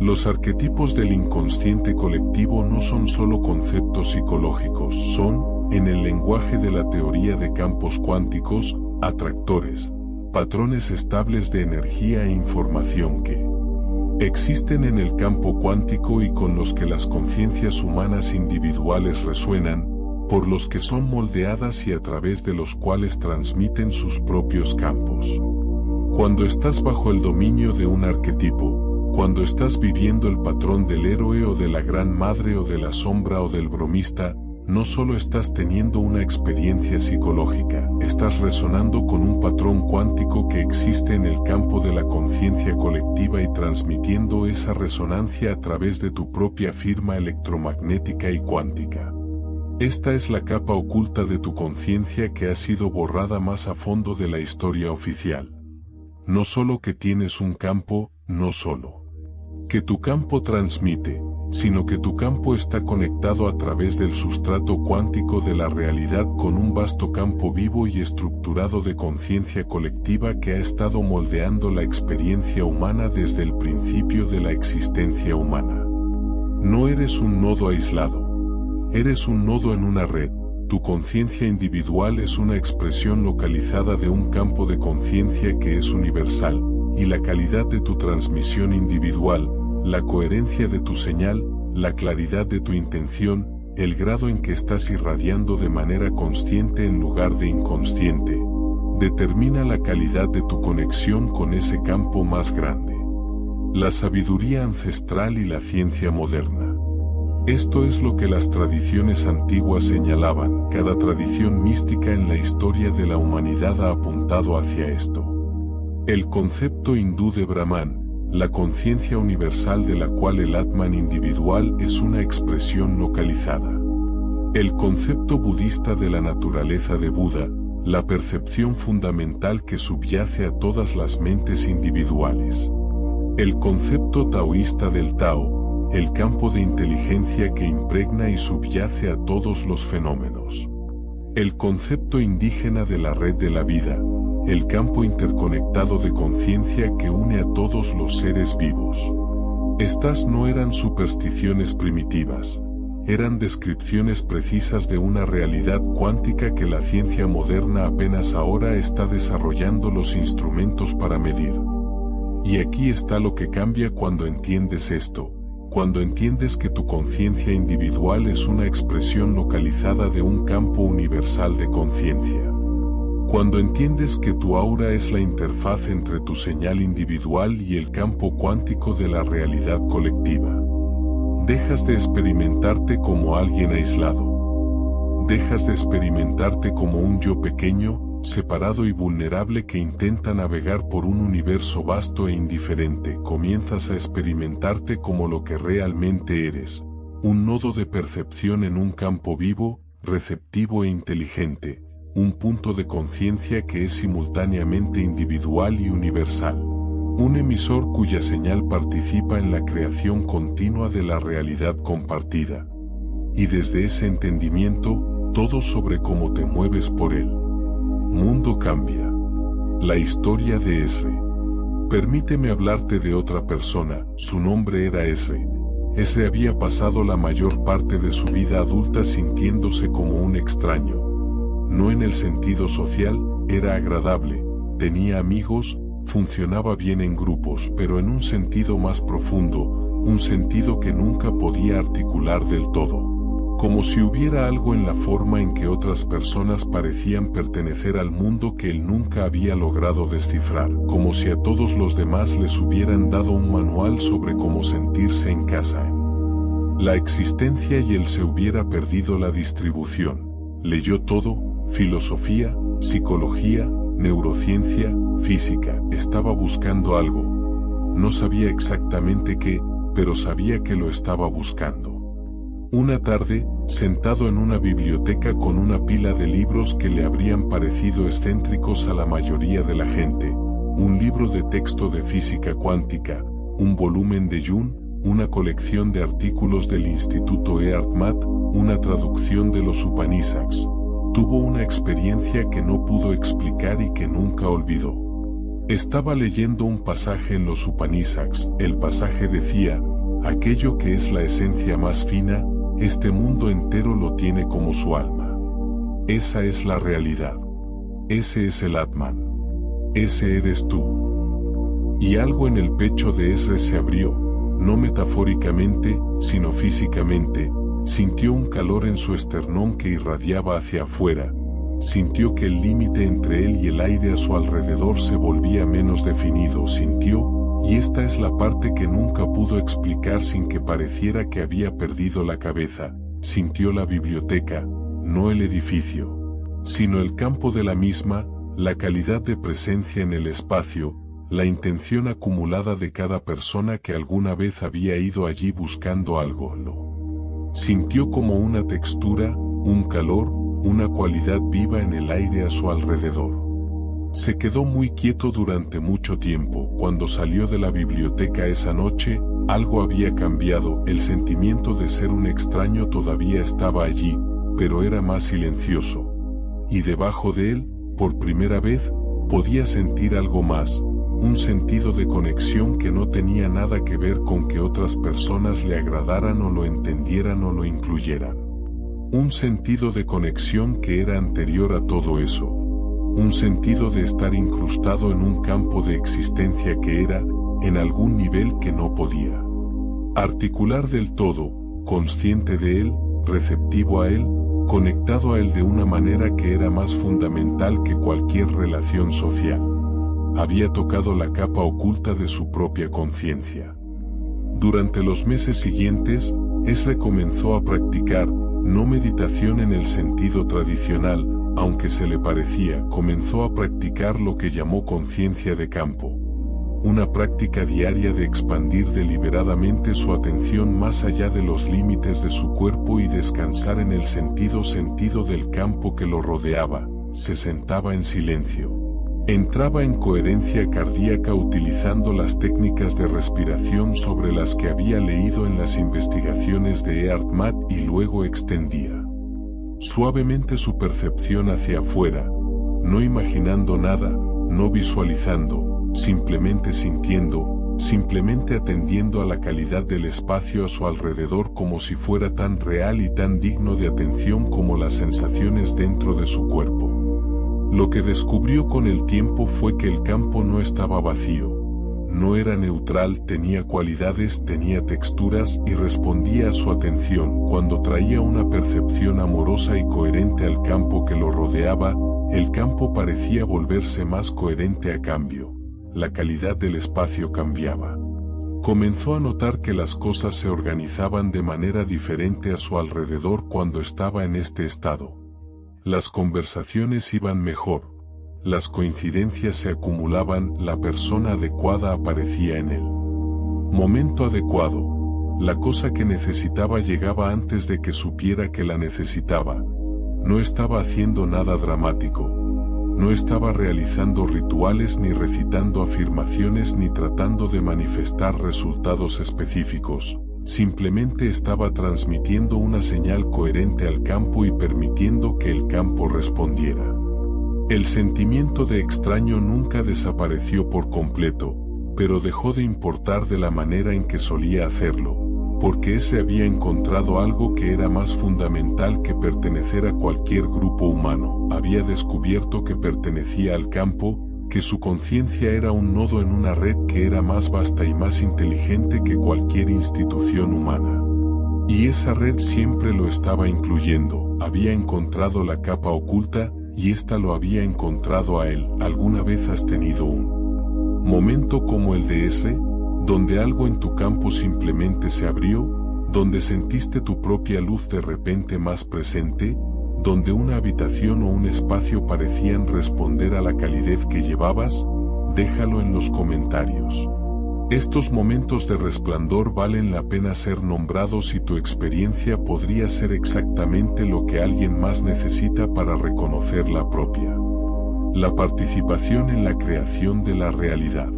Los arquetipos del inconsciente colectivo no son solo conceptos psicológicos, son, en el lenguaje de la teoría de campos cuánticos, atractores, patrones estables de energía e información que existen en el campo cuántico y con los que las conciencias humanas individuales resuenan, por los que son moldeadas y a través de los cuales transmiten sus propios campos. Cuando estás bajo el dominio de un arquetipo, cuando estás viviendo el patrón del héroe o de la gran madre o de la sombra o del bromista, no solo estás teniendo una experiencia psicológica, estás resonando con un patrón cuántico que existe en el campo de la conciencia colectiva y transmitiendo esa resonancia a través de tu propia firma electromagnética y cuántica. Esta es la capa oculta de tu conciencia que ha sido borrada más a fondo de la historia oficial. No solo que tienes un campo, no solo que tu campo transmite, sino que tu campo está conectado a través del sustrato cuántico de la realidad con un vasto campo vivo y estructurado de conciencia colectiva que ha estado moldeando la experiencia humana desde el principio de la existencia humana. No eres un nodo aislado. Eres un nodo en una red. Tu conciencia individual es una expresión localizada de un campo de conciencia que es universal, y la calidad de tu transmisión individual, la coherencia de tu señal, la claridad de tu intención, el grado en que estás irradiando de manera consciente en lugar de inconsciente, determina la calidad de tu conexión con ese campo más grande. La sabiduría ancestral y la ciencia moderna. Esto es lo que las tradiciones antiguas señalaban. Cada tradición mística en la historia de la humanidad ha apuntado hacia esto. El concepto hindú de Brahman, la conciencia universal de la cual el Atman individual es una expresión localizada. El concepto budista de la naturaleza de Buda, la percepción fundamental que subyace a todas las mentes individuales. El concepto taoísta del Tao, el campo de inteligencia que impregna y subyace a todos los fenómenos. El concepto indígena de la red de la vida, el campo interconectado de conciencia que une a todos los seres vivos. Estas no eran supersticiones primitivas, eran descripciones precisas de una realidad cuántica que la ciencia moderna apenas ahora está desarrollando los instrumentos para medir. Y aquí está lo que cambia cuando entiendes esto, cuando entiendes que tu conciencia individual es una expresión localizada de un campo universal de conciencia. Cuando entiendes que tu aura es la interfaz entre tu señal individual y el campo cuántico de la realidad colectiva. Dejas de experimentarte como alguien aislado. Dejas de experimentarte como un yo pequeño, separado y vulnerable que intenta navegar por un universo vasto e indiferente. Comienzas a experimentarte como lo que realmente eres, un nodo de percepción en un campo vivo, receptivo e inteligente. Un punto de conciencia que es simultáneamente individual y universal. Un emisor cuya señal participa en la creación continua de la realidad compartida. Y desde ese entendimiento, todo sobre cómo te mueves por él. Mundo cambia. La historia de Esre. Permíteme hablarte de otra persona, su nombre era Esre. Esre había pasado la mayor parte de su vida adulta sintiéndose como un extraño. No en el sentido social, era agradable, tenía amigos, funcionaba bien en grupos, pero en un sentido más profundo, un sentido que nunca podía articular del todo. Como si hubiera algo en la forma en que otras personas parecían pertenecer al mundo que él nunca había logrado descifrar, como si a todos los demás les hubieran dado un manual sobre cómo sentirse en casa. La existencia y él se hubiera perdido la distribución. Leyó todo. Filosofía, psicología, neurociencia, física. Estaba buscando algo. No sabía exactamente qué, pero sabía que lo estaba buscando. Una tarde, sentado en una biblioteca con una pila de libros que le habrían parecido excéntricos a la mayoría de la gente, un libro de texto de física cuántica, un volumen de Jung, una colección de artículos del Instituto Earth Mat, una traducción de los Upanishads. Tuvo una experiencia que no pudo explicar y que nunca olvidó. Estaba leyendo un pasaje en los Upanishads. El pasaje decía: aquello que es la esencia más fina, este mundo entero lo tiene como su alma. Esa es la realidad. Ese es el Atman. Ese eres tú. Y algo en el pecho de Esre se abrió, no metafóricamente, sino físicamente. Sintió un calor en su esternón que irradiaba hacia afuera. Sintió que el límite entre él y el aire a su alrededor se volvía menos definido. Sintió, y esta es la parte que nunca pudo explicar sin que pareciera que había perdido la cabeza, sintió la biblioteca, no el edificio, sino el campo de la misma, la calidad de presencia en el espacio, la intención acumulada de cada persona que alguna vez había ido allí buscando algo. Lo sintió como una textura, un calor, una cualidad viva en el aire a su alrededor. Se quedó muy quieto durante mucho tiempo. Cuando salió de la biblioteca esa noche, algo había cambiado. El sentimiento de ser un extraño todavía estaba allí, pero era más silencioso. Y debajo de él, por primera vez, podía sentir algo más, un sentido de conexión que no tenía nada que ver con que otras personas le agradaran o lo entendieran o lo incluyeran. Un sentido de conexión que era anterior a todo eso. Un sentido de estar incrustado en un campo de existencia que era, en algún nivel que no podía articular del todo, consciente de él, receptivo a él, conectado a él de una manera que era más fundamental que cualquier relación social. Había tocado la capa oculta de su propia conciencia. Durante los meses siguientes, Esre comenzó a practicar, no meditación en el sentido tradicional, aunque se le parecía, comenzó a practicar lo que llamó conciencia de campo. Una práctica diaria de expandir deliberadamente su atención más allá de los límites de su cuerpo y descansar en el sentido del campo que lo rodeaba. Se sentaba en silencio. Entraba en coherencia cardíaca utilizando las técnicas de respiración sobre las que había leído en las investigaciones de Eart Matt y luego extendía suavemente su percepción hacia afuera, no imaginando nada, no visualizando, simplemente sintiendo, simplemente atendiendo a la calidad del espacio a su alrededor como si fuera tan real y tan digno de atención como las sensaciones dentro de su cuerpo. Lo que descubrió con el tiempo fue que el campo no estaba vacío, no era neutral, tenía cualidades, tenía texturas y respondía a su atención. Cuando traía una percepción amorosa y coherente al campo que lo rodeaba, el campo parecía volverse más coherente a cambio. La calidad del espacio cambiaba. Comenzó a notar que las cosas se organizaban de manera diferente a su alrededor cuando estaba en este estado. Las conversaciones iban mejor. Las coincidencias se acumulaban, la persona adecuada aparecía en el momento adecuado. La cosa que necesitaba llegaba antes de que supiera que la necesitaba. No estaba haciendo nada dramático. No estaba realizando rituales ni recitando afirmaciones ni tratando de manifestar resultados específicos. Simplemente estaba transmitiendo una señal coherente al campo y permitiendo que el campo respondiera. El sentimiento de extraño nunca desapareció por completo, pero dejó de importar de la manera en que solía hacerlo, porque ese había encontrado algo que era más fundamental que pertenecer a cualquier grupo humano. Había descubierto que pertenecía al campo, que su conciencia era un nodo en una red que era más vasta y más inteligente que cualquier institución humana. Y esa red siempre lo estaba incluyendo. Había encontrado la capa oculta, y ésta lo había encontrado a él. ¿Alguna vez has tenido un momento como el de ese, donde algo en tu campo simplemente se abrió, donde sentiste tu propia luz de repente más presente, donde una habitación o un espacio parecían responder a la calidez que llevabas? Déjalo en los comentarios. Estos momentos de resplandor valen la pena ser nombrados y tu experiencia podría ser exactamente lo que alguien más necesita para reconocer la propia. La participación en la creación de la realidad.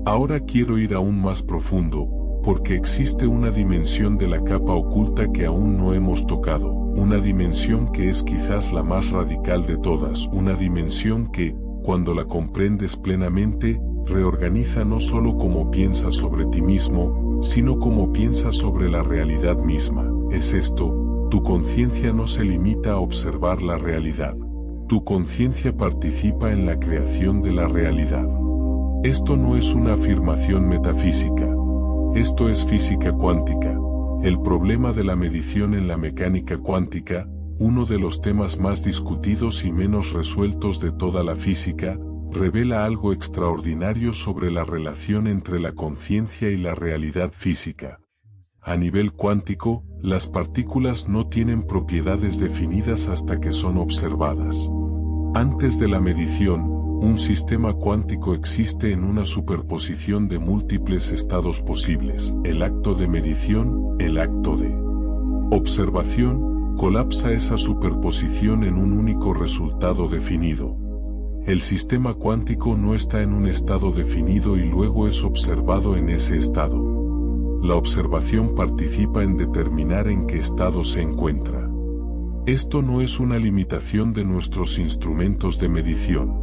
Ahora quiero ir aún más profundo, porque existe una dimensión de la capa oculta que aún no hemos tocado, una dimensión que es quizás la más radical de todas, una dimensión que, cuando la comprendes plenamente, reorganiza no solo cómo piensas sobre ti mismo, sino cómo piensas sobre la realidad misma. Es esto, tu conciencia no se limita a observar la realidad. Tu conciencia participa en la creación de la realidad. Esto no es una afirmación metafísica. Esto es física cuántica. El problema de la medición en la mecánica cuántica, uno de los temas más discutidos y menos resueltos de toda la física, revela algo extraordinario sobre la relación entre la conciencia y la realidad física. A nivel cuántico, las partículas no tienen propiedades definidas hasta que son observadas. Antes de la medición, un sistema cuántico existe en una superposición de múltiples estados posibles. El acto de medición, el acto de observación, colapsa esa superposición en un único resultado definido. El sistema cuántico no está en un estado definido y luego es observado en ese estado. La observación participa en determinar en qué estado se encuentra. Esto no es una limitación de nuestros instrumentos de medición.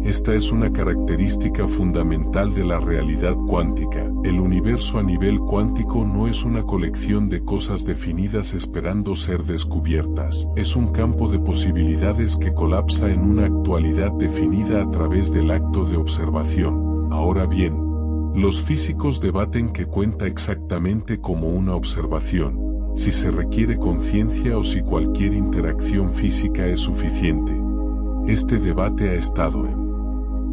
Esta es una característica fundamental de la realidad cuántica. El universo a nivel cuántico no es una colección de cosas definidas esperando ser descubiertas. Es un campo de posibilidades que colapsa en una actualidad definida a través del acto de observación. Ahora bien, los físicos debaten qué cuenta exactamente como una observación, si se requiere conciencia o si cualquier interacción física es suficiente. Este debate ha estado en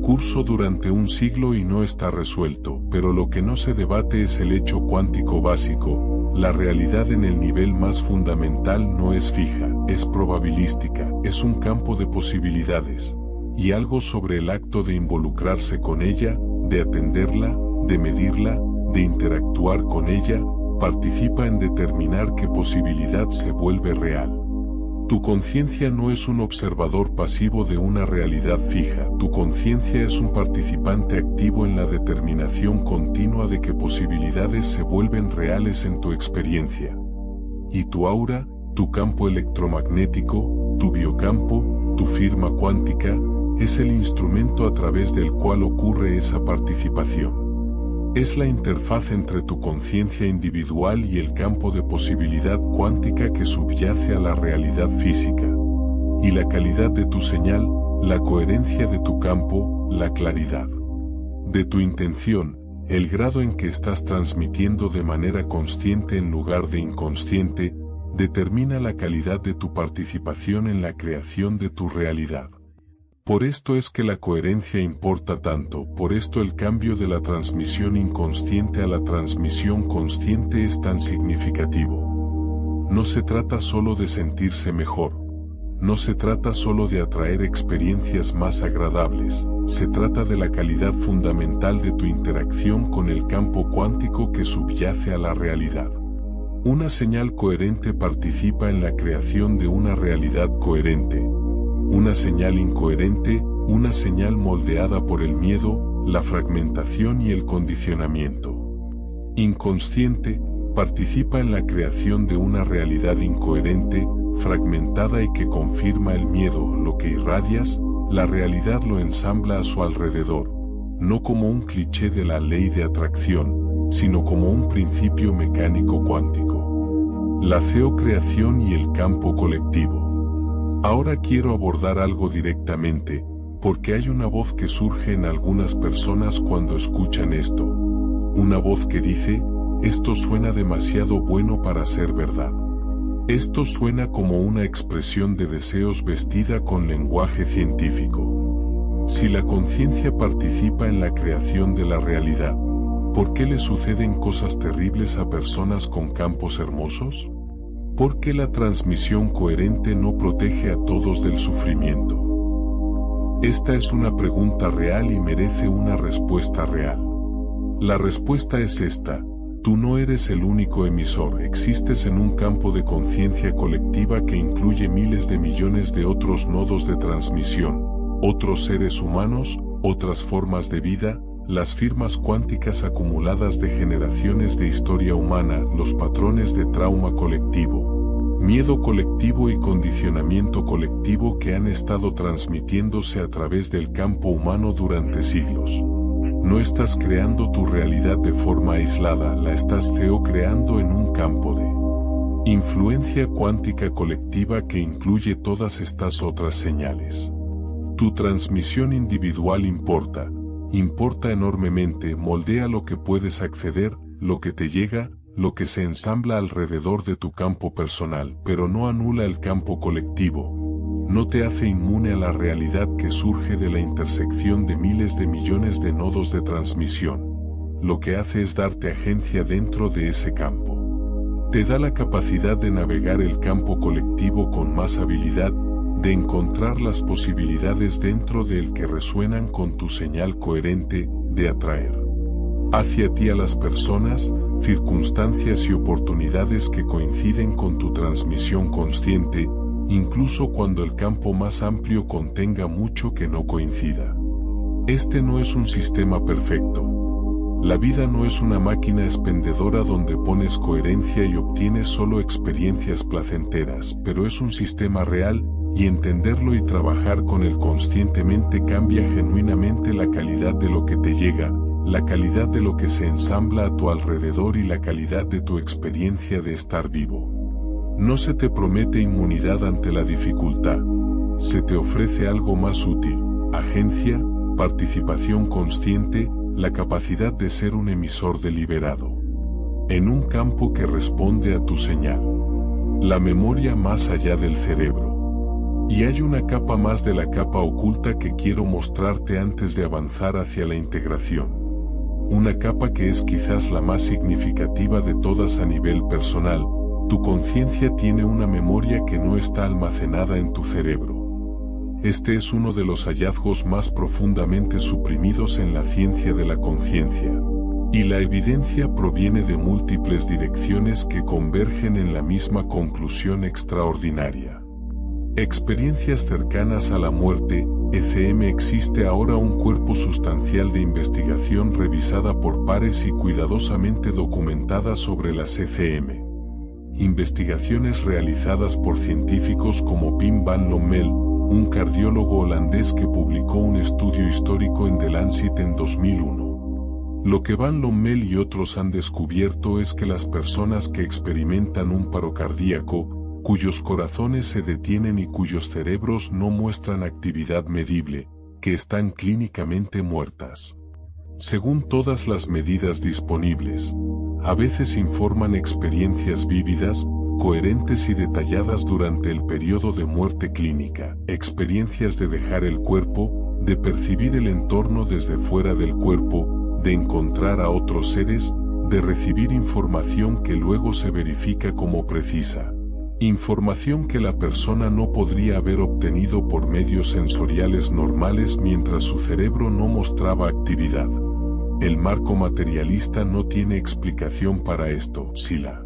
curso durante un siglo y no está resuelto, pero lo que no se debate es el hecho cuántico básico. La realidad en el nivel más fundamental no es fija, es probabilística, es un campo de posibilidades, y algo sobre el acto de involucrarse con ella, de atenderla, de medirla, de interactuar con ella, participa en determinar qué posibilidad se vuelve real. Tu conciencia no es un observador pasivo de una realidad fija, tu conciencia es un participante activo en la determinación continua de qué posibilidades se vuelven reales en tu experiencia. Y tu aura, tu campo electromagnético, tu biocampo, tu firma cuántica, es el instrumento a través del cual ocurre esa participación. Es la interfaz entre tu conciencia individual y el campo de posibilidad cuántica que subyace a la realidad física. Y la calidad de tu señal, la coherencia de tu campo, la claridad de tu intención, el grado en que estás transmitiendo de manera consciente en lugar de inconsciente, determina la calidad de tu participación en la creación de tu realidad. Por esto es que la coherencia importa tanto, por esto el cambio de la transmisión inconsciente a la transmisión consciente es tan significativo. No se trata solo de sentirse mejor. No se trata solo de atraer experiencias más agradables, se trata de la calidad fundamental de tu interacción con el campo cuántico que subyace a la realidad. Una señal coherente participa en la creación de una realidad coherente. Una señal incoherente, una señal moldeada por el miedo, la fragmentación y el condicionamiento. Inconsciente, participa en la creación de una realidad incoherente, fragmentada y que confirma el miedo. Lo que irradias, la realidad lo ensambla a su alrededor, no como un cliché de la ley de atracción, sino como un principio mecánico cuántico. La creación y el campo colectivo. Ahora quiero abordar algo directamente, porque hay una voz que surge en algunas personas cuando escuchan esto. Una voz que dice, esto suena demasiado bueno para ser verdad. Esto suena como una expresión de deseos vestida con lenguaje científico. Si la conciencia participa en la creación de la realidad, ¿por qué le suceden cosas terribles a personas con campos hermosos? ¿Por qué la transmisión coherente no protege a todos del sufrimiento? Esta es una pregunta real y merece una respuesta real. La respuesta es esta: tú no eres el único emisor, existes en un campo de conciencia colectiva que incluye miles de millones de otros nodos de transmisión, otros seres humanos, otras formas de vida, las firmas cuánticas acumuladas de generaciones de historia humana, los patrones de trauma colectivo, miedo colectivo y condicionamiento colectivo que han estado transmitiéndose a través del campo humano durante siglos. No estás creando tu realidad de forma aislada, la estás creando en un campo de influencia cuántica colectiva que incluye todas estas otras señales. Tu transmisión individual importa enormemente, moldea lo que puedes acceder, lo que te llega, lo que se ensambla alrededor de tu campo personal, pero no anula el campo colectivo. No te hace inmune a la realidad que surge de la intersección de miles de millones de nodos de transmisión. Lo que hace es darte agencia dentro de ese campo. Te da la capacidad de navegar el campo colectivo con más habilidad, de encontrar las posibilidades dentro del que resuenan con tu señal coherente, de atraer hacia ti a las personas, circunstancias y oportunidades que coinciden con tu transmisión consciente, incluso cuando el campo más amplio contenga mucho que no coincida. Este no es un sistema perfecto. La vida no es una máquina expendedora donde pones coherencia y obtienes solo experiencias placenteras, pero es un sistema real, y entenderlo y trabajar con él conscientemente cambia genuinamente la calidad de lo que te llega, la calidad de lo que se ensambla a tu alrededor y la calidad de tu experiencia de estar vivo. No se te promete inmunidad ante la dificultad, se te ofrece algo más útil, agencia, participación consciente, la capacidad de ser un emisor deliberado. En un campo que responde a tu señal. La memoria más allá del cerebro. Y hay una capa más de la capa oculta que quiero mostrarte antes de avanzar hacia la integración. Una capa que es quizás la más significativa de todas a nivel personal. Tu conciencia tiene una memoria que no está almacenada en tu cerebro. Este es uno de los hallazgos más profundamente suprimidos en la ciencia de la conciencia. Y la evidencia proviene de múltiples direcciones que convergen en la misma conclusión extraordinaria. Experiencias cercanas a la muerte, ECM. Existe ahora un cuerpo sustancial de investigación revisada por pares y cuidadosamente documentada sobre las ECM. Investigaciones realizadas por científicos como Pim van Lommel, un cardiólogo holandés que publicó un estudio histórico en The Lancet en 2001. Lo que Van Lommel y otros han descubierto es que las personas que experimentan un paro cardíaco, cuyos corazones se detienen y cuyos cerebros no muestran actividad medible, que están clínicamente muertas. Según todas las medidas disponibles, a veces informan experiencias vívidas, coherentes y detalladas durante el periodo de muerte clínica, experiencias de dejar el cuerpo, de percibir el entorno desde fuera del cuerpo, de encontrar a otros seres, de recibir información que luego se verifica como precisa. Información que la persona no podría haber obtenido por medios sensoriales normales mientras su cerebro no mostraba actividad. El marco materialista no tiene explicación para esto. Si la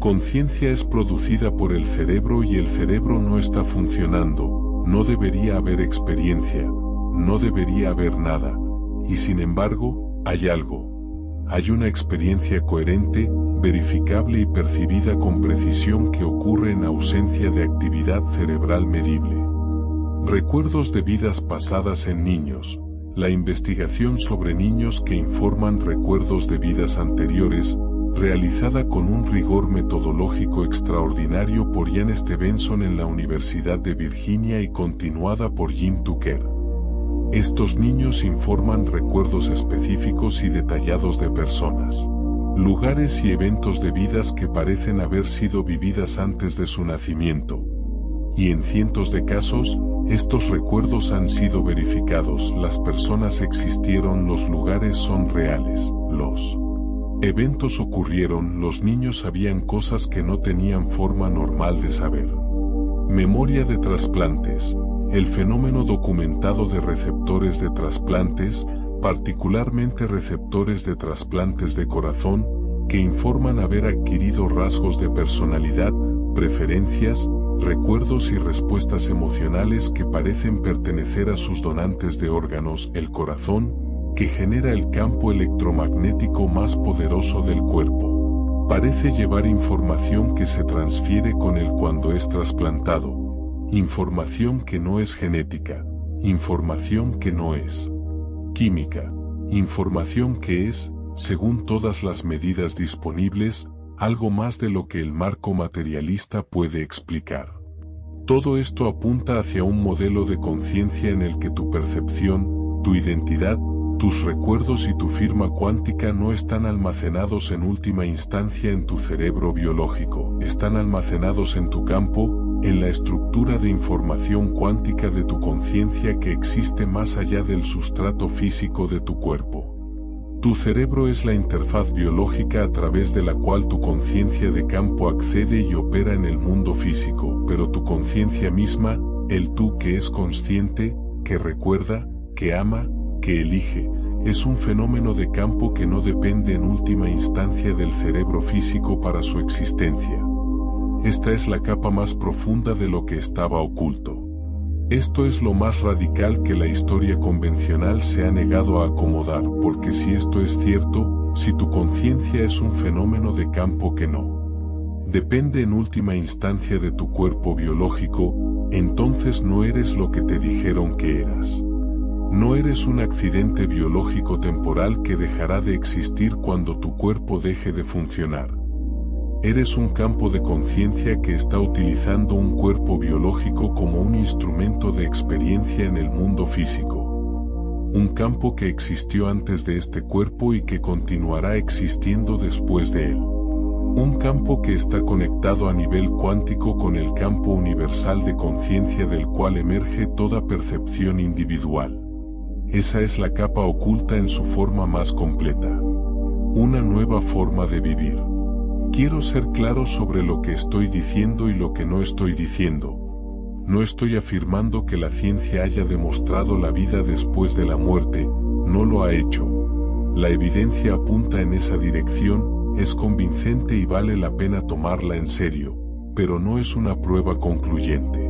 conciencia es producida por el cerebro y el cerebro no está funcionando, no debería haber experiencia, no debería haber nada. Y sin embargo, hay algo. Hay una experiencia coherente, verificable y percibida con precisión que ocurre en ausencia de actividad cerebral medible. Recuerdos de vidas pasadas en niños. La investigación sobre niños que informan recuerdos de vidas anteriores, realizada con un rigor metodológico extraordinario por Ian Stevenson en la Universidad de Virginia y continuada por Jim Tucker. Estos niños informan recuerdos específicos y detallados de personas, lugares y eventos de vidas que parecen haber sido vividas antes de su nacimiento. Y en cientos de casos, estos recuerdos han sido verificados, las personas existieron, los lugares son reales, los eventos ocurrieron, los niños sabían cosas que no tenían forma normal de saber. Memoria de trasplantes. El fenómeno documentado de receptores de trasplantes, particularmente receptores de trasplantes de corazón, que informan haber adquirido rasgos de personalidad, preferencias, recuerdos y respuestas emocionales que parecen pertenecer a sus donantes de órganos, el corazón, que genera el campo electromagnético más poderoso del cuerpo. Parece llevar información que se transfiere con él cuando es trasplantado. Información que no es genética. Información que no es química. Información que es, según todas las medidas disponibles, algo más de lo que el marco materialista puede explicar. Todo esto apunta hacia un modelo de conciencia en el que tu percepción, tu identidad, tus recuerdos y tu firma cuántica no están almacenados en última instancia en tu cerebro biológico, están almacenados en tu campo, en la estructura de información cuántica de tu conciencia que existe más allá del sustrato físico de tu cuerpo. Tu cerebro es la interfaz biológica a través de la cual tu conciencia de campo accede y opera en el mundo físico, pero tu conciencia misma, el tú que es consciente, que recuerda, que ama, que elige, es un fenómeno de campo que no depende en última instancia del cerebro físico para su existencia. Esta es la capa más profunda de lo que estaba oculto. Esto es lo más radical que la historia convencional se ha negado a acomodar, porque si esto es cierto, si tu conciencia es un fenómeno de campo que no depende en última instancia de tu cuerpo biológico, entonces no eres lo que te dijeron que eras. No eres un accidente biológico temporal que dejará de existir cuando tu cuerpo deje de funcionar. Eres un campo de conciencia que está utilizando un cuerpo biológico como un instrumento de experiencia en el mundo físico. Un campo que existió antes de este cuerpo y que continuará existiendo después de él. Un campo que está conectado a nivel cuántico con el campo universal de conciencia del cual emerge toda percepción individual. Esa es la capa oculta en su forma más completa. Una nueva forma de vivir. Quiero ser claro sobre lo que estoy diciendo y lo que no estoy diciendo. No estoy afirmando que la ciencia haya demostrado la vida después de la muerte, no lo ha hecho. La evidencia apunta en esa dirección, es convincente y vale la pena tomarla en serio, pero no es una prueba concluyente.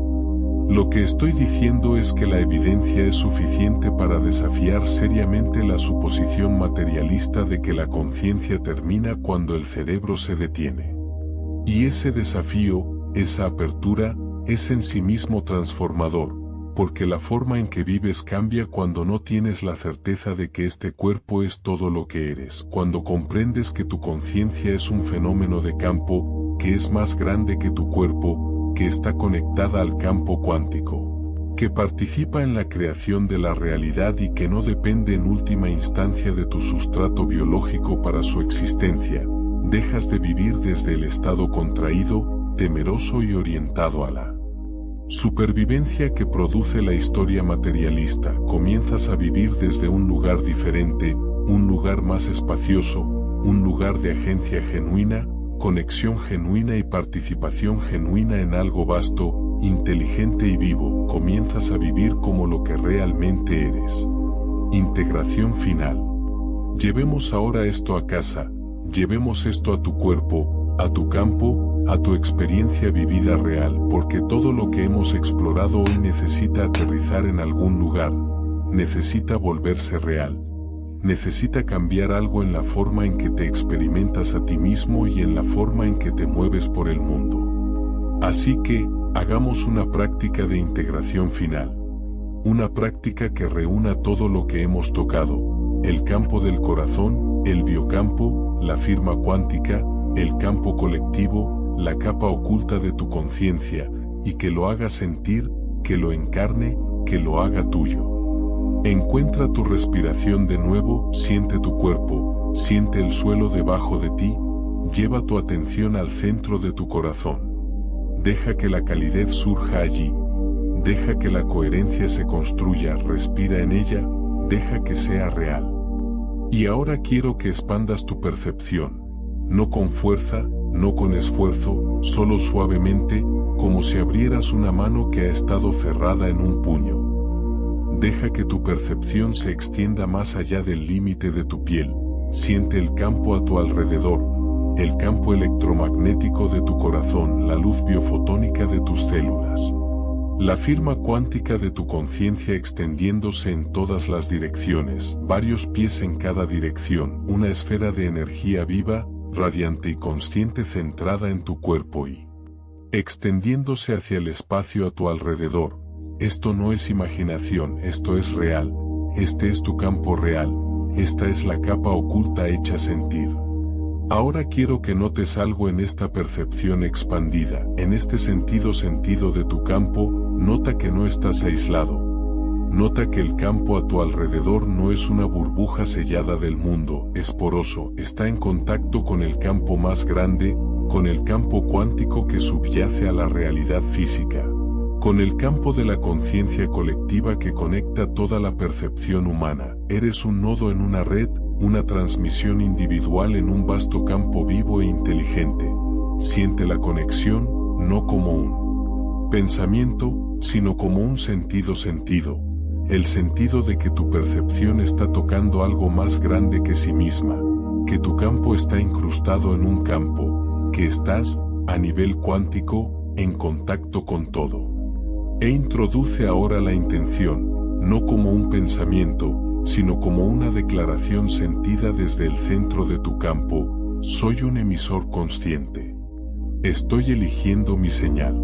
Lo que estoy diciendo es que la evidencia es suficiente para desafiar seriamente la suposición materialista de que la conciencia termina cuando el cerebro se detiene. Y ese desafío, esa apertura, es en sí mismo transformador, porque la forma en que vives cambia cuando no tienes la certeza de que este cuerpo es todo lo que eres, cuando comprendes que tu conciencia es un fenómeno de campo, que es más grande que tu cuerpo, que está conectada al campo cuántico, que participa en la creación de la realidad y que no depende en última instancia de tu sustrato biológico para su existencia, dejas de vivir desde el estado contraído, temeroso y orientado a la supervivencia que produce la historia materialista. Comienzas a vivir desde un lugar diferente, un lugar más espacioso, un lugar de agencia genuina, conexión genuina y participación genuina en algo vasto, inteligente y vivo. Comienzas a vivir como lo que realmente eres. Integración final. Llevemos ahora esto a casa, llevemos esto a tu cuerpo, a tu campo, a tu experiencia vivida real, porque todo lo que hemos explorado hoy necesita aterrizar en algún lugar, necesita volverse real. Necesita cambiar algo en la forma en que te experimentas a ti mismo y en la forma en que te mueves por el mundo. Así que, hagamos una práctica de integración final. Una práctica que reúna todo lo que hemos tocado, el campo del corazón, el biocampo, la firma cuántica, el campo colectivo, la capa oculta de tu conciencia, y que lo haga sentir, que lo encarne, que lo haga tuyo. Encuentra tu respiración de nuevo, siente tu cuerpo, siente el suelo debajo de ti, lleva tu atención al centro de tu corazón. Deja que la calidez surja allí, deja que la coherencia se construya, respira en ella, deja que sea real. Y ahora quiero que expandas tu percepción, no con fuerza, no con esfuerzo, solo suavemente, como si abrieras una mano que ha estado cerrada en un puño. Deja que tu percepción se extienda más allá del límite de tu piel, siente el campo a tu alrededor, el campo electromagnético de tu corazón, la luz biofotónica de tus células. La firma cuántica de tu conciencia extendiéndose en todas las direcciones, varios pies en cada dirección, una esfera de energía viva, radiante y consciente centrada en tu cuerpo y extendiéndose hacia el espacio a tu alrededor. Esto no es imaginación, esto es real. Este es tu campo real. Esta es la capa oculta hecha sentir. Ahora quiero que notes algo en esta percepción expandida, en este sentido de tu campo. Nota que no estás aislado. Nota que el campo a tu alrededor no es una burbuja sellada del mundo, es poroso, está en contacto con el campo más grande, con el campo cuántico que subyace a la realidad física, con el campo de la conciencia colectiva que conecta toda la percepción humana. Eres un nodo en una red, una transmisión individual en un vasto campo vivo e inteligente. Siente la conexión, no como un pensamiento, sino como un sentido. El sentido de que tu percepción está tocando algo más grande que sí misma, que tu campo está incrustado en un campo, que estás, a nivel cuántico, en contacto con todo. E introduce ahora la intención, no como un pensamiento, sino como una declaración sentida desde el centro de tu campo: soy un emisor consciente. Estoy eligiendo mi señal.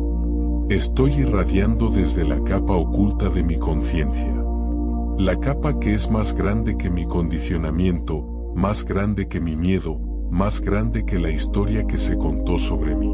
Estoy irradiando desde la capa oculta de mi conciencia. La capa que es más grande que mi condicionamiento, más grande que mi miedo, más grande que la historia que se contó sobre mí.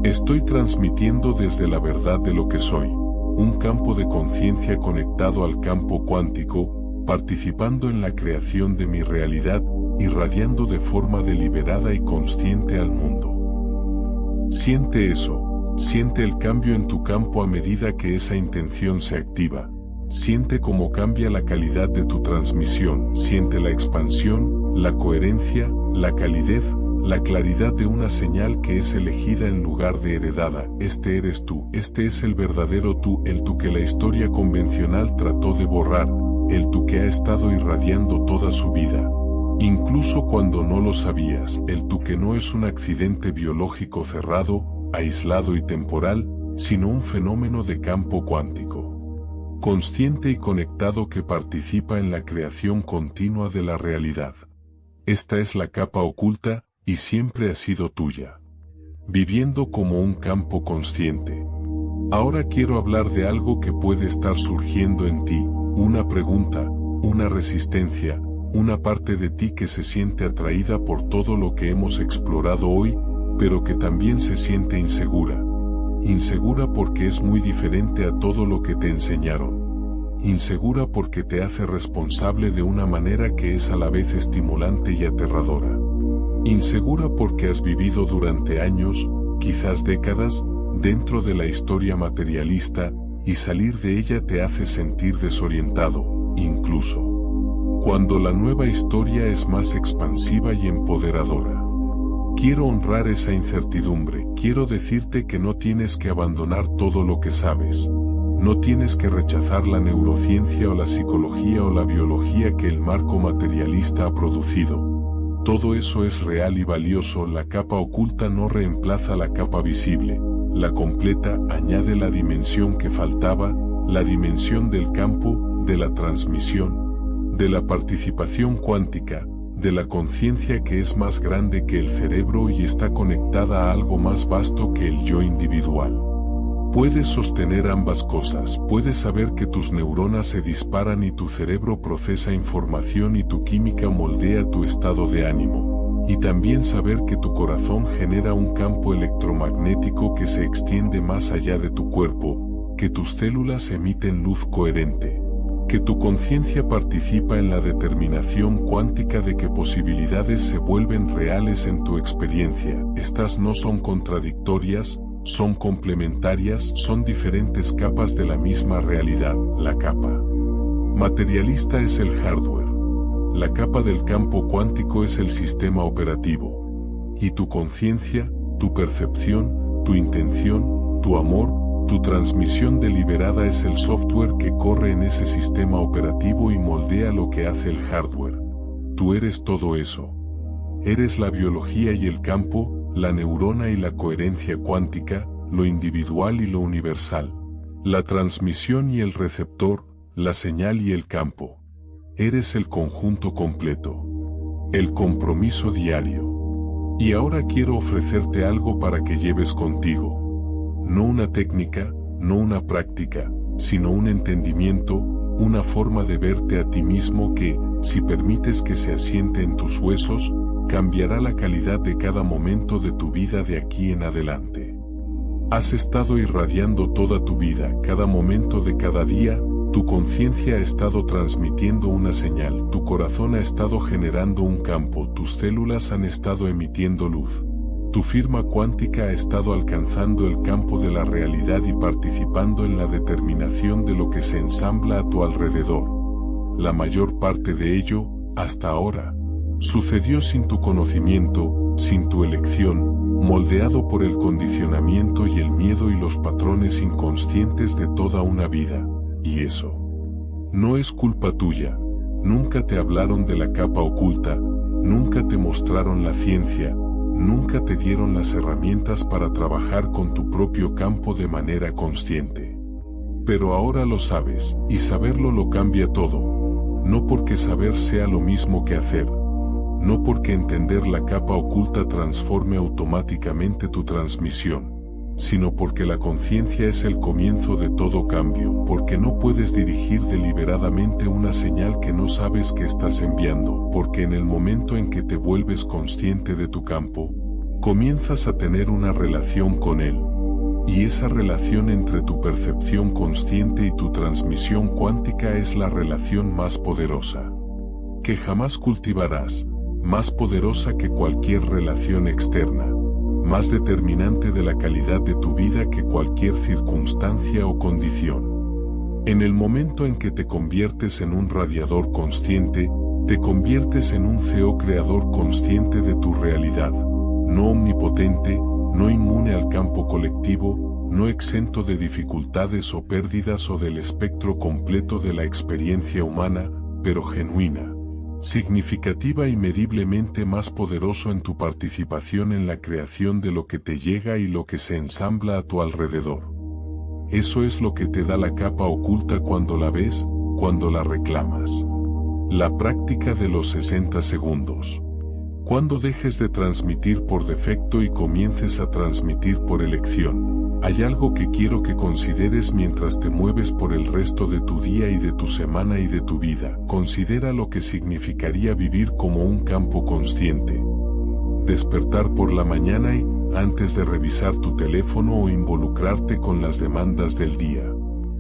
Estoy transmitiendo desde la verdad de lo que soy, un campo de conciencia conectado al campo cuántico, participando en la creación de mi realidad, irradiando de forma deliberada y consciente al mundo. Siente eso. Siente el cambio en tu campo a medida que esa intención se activa. Siente cómo cambia la calidad de tu transmisión. Siente la expansión, la coherencia, la calidez, la claridad de una señal que es elegida en lugar de heredada. Este eres tú. Este es el verdadero tú, el tú que la historia convencional trató de borrar, el tú que ha estado irradiando toda su vida. Incluso cuando no lo sabías, el tú que no es un accidente biológico cerrado, aislado y temporal, sino un fenómeno de campo cuántico, consciente y conectado que participa en la creación continua de la realidad. Esta es la capa oculta, y siempre ha sido tuya, viviendo como un campo consciente. Ahora quiero hablar de algo que puede estar surgiendo en ti, una pregunta, una resistencia, una parte de ti que se siente atraída por todo lo que hemos explorado hoy, pero que también se siente insegura. Insegura porque es muy diferente a todo lo que te enseñaron. Insegura porque te hace responsable de una manera que es a la vez estimulante y aterradora. Insegura porque has vivido durante años, quizás décadas, dentro de la historia materialista, y salir de ella te hace sentir desorientado, incluso cuando la nueva historia es más expansiva y empoderadora. Quiero honrar esa incertidumbre, quiero decirte que no tienes que abandonar todo lo que sabes. No tienes que rechazar la neurociencia o la psicología o la biología que el marco materialista ha producido. Todo eso es real y valioso. La capa oculta no reemplaza la capa visible. La completa, añade la dimensión que faltaba, la dimensión del campo, de la transmisión, de la participación cuántica, de la conciencia que es más grande que el cerebro y está conectada a algo más vasto que el yo individual. Puedes sostener ambas cosas, puedes saber que tus neuronas se disparan y tu cerebro procesa información y tu química moldea tu estado de ánimo, y también saber que tu corazón genera un campo electromagnético que se extiende más allá de tu cuerpo, que tus células emiten luz coherente, que tu conciencia participa en la determinación cuántica de que posibilidades se vuelven reales en tu experiencia. Estas no son contradictorias, son complementarias, son diferentes capas de la misma realidad. La capa materialista es el hardware. La capa del campo cuántico es el sistema operativo. Y tu conciencia, tu percepción, tu intención, tu amor, tu transmisión deliberada es el software que corre en ese sistema operativo y moldea lo que hace el hardware. Tú eres todo eso. Eres la biología y el campo, la neurona y la coherencia cuántica, lo individual y lo universal. La transmisión y el receptor, la señal y el campo. Eres el conjunto completo. El compromiso diario. Y ahora quiero ofrecerte algo para que lleves contigo. No una técnica, no una práctica, sino un entendimiento, una forma de verte a ti mismo que, si permites que se asiente en tus huesos, cambiará la calidad de cada momento de tu vida de aquí en adelante. Has estado irradiando toda tu vida, cada momento de cada día, tu conciencia ha estado transmitiendo una señal, tu corazón ha estado generando un campo, tus células han estado emitiendo luz. Tu firma cuántica ha estado alcanzando el campo de la realidad y participando en la determinación de lo que se ensambla a tu alrededor. La mayor parte de ello, hasta ahora, sucedió sin tu conocimiento, sin tu elección, moldeado por el condicionamiento y el miedo y los patrones inconscientes de toda una vida, y eso no es culpa tuya. Nunca te hablaron de la capa oculta, nunca te mostraron la ciencia, nunca te dieron las herramientas para trabajar con tu propio campo de manera consciente. Pero ahora lo sabes, y saberlo lo cambia todo. No porque saber sea lo mismo que hacer. No porque entender la capa oculta transforme automáticamente tu transmisión, sino porque la conciencia es el comienzo de todo cambio, porque no puedes dirigir deliberadamente una señal que no sabes que estás enviando, porque en el momento en que te vuelves consciente de tu campo, comienzas a tener una relación con él. Y esa relación entre tu percepción consciente y tu transmisión cuántica es la relación más poderosa que jamás cultivarás, más poderosa que cualquier relación externa, más determinante de la calidad de tu vida que cualquier circunstancia o condición. En el momento en que te conviertes en un radiador consciente, te conviertes en un creador consciente de tu realidad, no omnipotente, no inmune al campo colectivo, no exento de dificultades o pérdidas o del espectro completo de la experiencia humana, pero genuina, significativa y mediblemente más poderoso en tu participación en la creación de lo que te llega y lo que se ensambla a tu alrededor. Eso es lo que te da la capa oculta cuando la ves, cuando la reclamas. La práctica de los 60 segundos. Cuando dejes de transmitir por defecto y comiences a transmitir por elección. Hay algo que quiero que consideres mientras te mueves por el resto de tu día y de tu semana y de tu vida. Considera lo que significaría vivir como un campo consciente. Despertar por la mañana y, antes de revisar tu teléfono o involucrarte con las demandas del día,